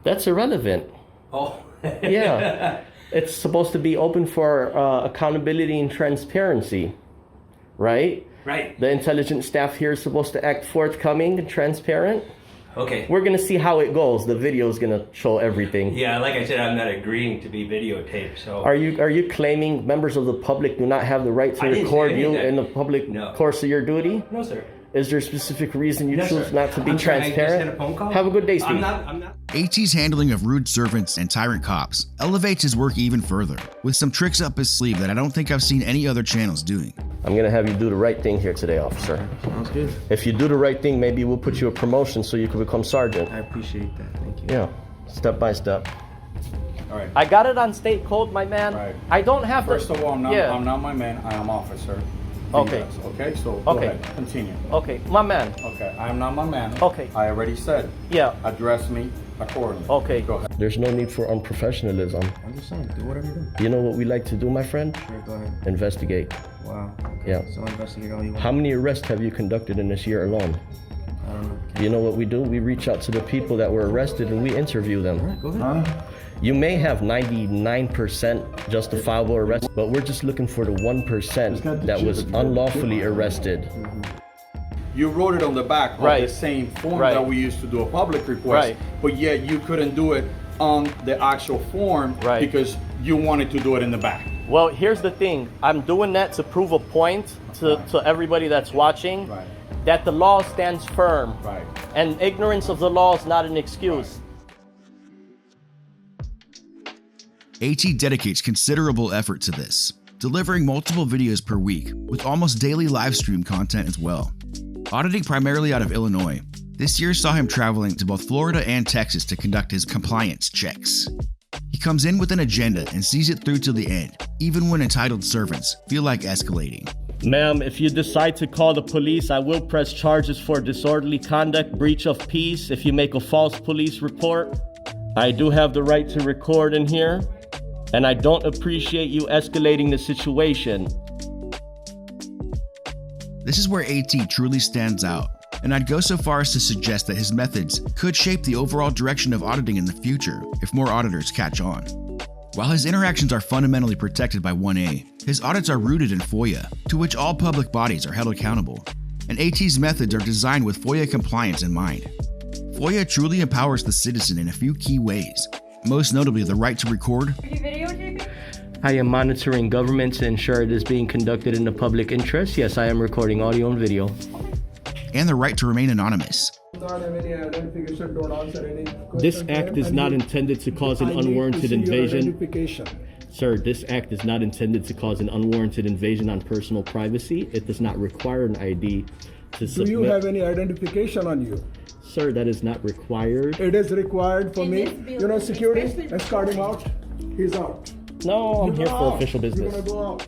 That's irrelevant. Oh. Yeah. It's supposed to be open for accountability and transparency, right? Right. The intelligence staff here is supposed to act forthcoming and transparent. Okay. We're going to see how it goes. The video is going to show everything. Yeah, like I said, I'm not agreeing to be videotaped, so... Are you claiming members of the public do not have the right to record you in the public course of your duty? No, sir. Is there a specific reason you choose sir. not to be I'm sorry, I just transparent? had a phone call. Have a good day, Steve. I'm not. AT's handling of rude servants and tyrant cops elevates his work even further, with some tricks up his sleeve that I don't think I've seen any other channels doing. I'm gonna have you do the right thing here today, officer. Sounds good. If you do the right thing, maybe we'll put you a promotion so you can become sergeant. I appreciate that. Thank you. Yeah, step by step. All right. I got it on state code, my man. Right. I don't have First to... of all, I'm not my man. I am officer. Okay. Yes, okay, so go ahead. Continue. Okay, my man. Okay, I am not my man. Okay. I already said. Yeah. Address me accordingly. Okay. Go ahead. There's no need for unprofessionalism. I'm just saying, do whatever you do. You know what we like to do, my friend? Sure, go ahead. Investigate. Wow. Okay. Yeah. So investigate all you want. How many arrests have you conducted in this year alone? I don't know. You know what we do? We reach out to the people that were arrested and we interview them. All right, go ahead. You may have 99% justifiable arrests, but we're just looking for the 1% that was unlawfully arrested. You wrote it on the back of the same form that we used to do a public request, but yet you couldn't do it on the actual form because you wanted to do it in the back. Well, here's the thing. I'm doing that to prove a point to everybody that's watching that the law stands firm and ignorance of the law is not an excuse. AT dedicates considerable effort to this, delivering multiple videos per week, with almost daily live stream content as well. Auditing primarily out of Illinois, this year saw him traveling to both Florida and Texas to conduct his compliance checks. He comes in with an agenda and sees it through till the end, even when entitled servants feel like escalating. Ma'am, if you decide to call the police, I will press charges for disorderly conduct, breach of peace, if you make a false police report. I do have the right to record in here. And I don't appreciate you escalating the situation. This is where AT truly stands out, and I'd go so far as to suggest that his methods could shape the overall direction of auditing in the future if more auditors catch on. While his interactions are fundamentally protected by 1A, his audits are rooted in FOIA, to which all public bodies are held accountable, and AT's methods are designed with FOIA compliance in mind. FOIA truly empowers the citizen in a few key ways, most notably the right to record. Are you videotaping? I am monitoring government to ensure it is being conducted in the public interest. Yes, I am recording audio and video. And the right to remain anonymous. This act is not intended to cause an unwarranted invasion. Sir, this act is not intended to cause an unwarranted invasion on personal privacy. It does not require an ID to submit. Do you have any identification on you? Sir, that is not required. It is required for me. You know, security, escort him out. He's out. No, I'm here for official business. You're gonna go out.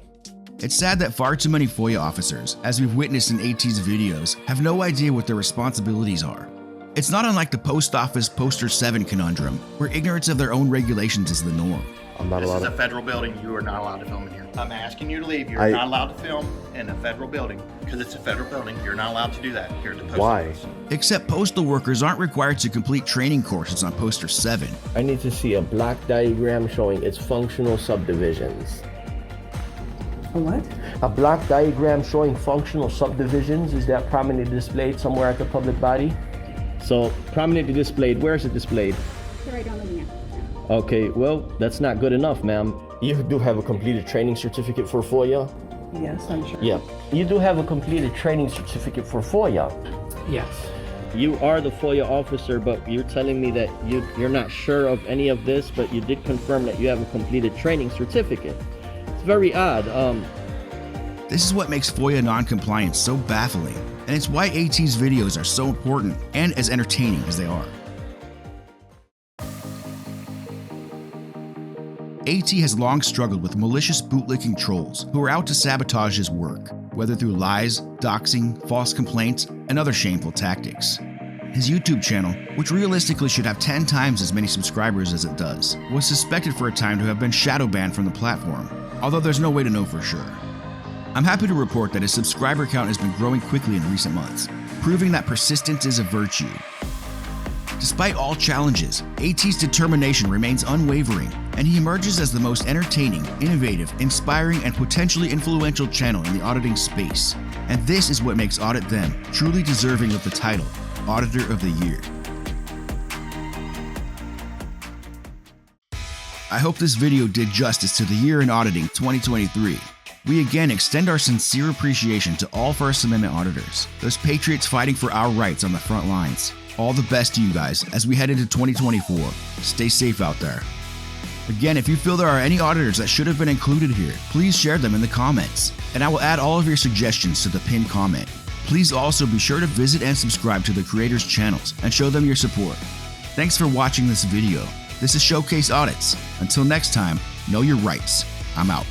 It's sad that far too many FOIA officers, as we've witnessed in AT's videos, have no idea what their responsibilities are. It's not unlike the post office poster 7 conundrum, where ignorance of their own regulations is the norm. I'm not allowed This is to. a federal building. You are not allowed to film in here. I'm asking you to leave. You're not allowed to film in a federal building because it's a federal building. You're not allowed to do that here at the post office. Except postal workers aren't required to complete training courses on poster 7. I need to see a block diagram showing its functional subdivisions. A what? A block diagram showing functional subdivisions. Is that prominently displayed somewhere at the public body? So prominently displayed, where is it displayed? Right on the map. Okay, well, that's not good enough, ma'am. You do have a completed training certificate for FOIA? Yes, I'm sure. Yeah. You do have a completed training certificate for FOIA? Yes. You are the FOIA officer, but you're telling me that you're not sure of any of this, but you did confirm that you have a completed training certificate. It's very odd. This is what makes FOIA non-compliance so baffling, and it's why AT's videos are so important and as entertaining as they are. AT has long struggled with malicious bootlicking trolls who are out to sabotage his work, whether through lies, doxing, false complaints, and other shameful tactics. His YouTube channel, which realistically should have 10 times as many subscribers as it does, was suspected for a time to have been shadow banned from the platform, although there's no way to know for sure. I'm happy to report that his subscriber count has been growing quickly in recent months, proving that persistence is a virtue. Despite all challenges, AT's determination remains unwavering, and he emerges as the most entertaining, innovative, inspiring, and potentially influential channel in the auditing space. And this is what makes Audit Them truly deserving of the title, Auditor of the Year. I hope this video did justice to the year in auditing 2023. We again extend our sincere appreciation to all First Amendment auditors, those patriots fighting for our rights on the front lines. All the best to you guys as we head into 2024. Stay safe out there. Again, if you feel there are any auditors that should have been included here, please share them in the comments, and I will add all of your suggestions to the pinned comment. Please also be sure to visit and subscribe to the creators' channels and show them your support. Thanks for watching this video. This is Showcase Audits. Until next time, know your rights. I'm out.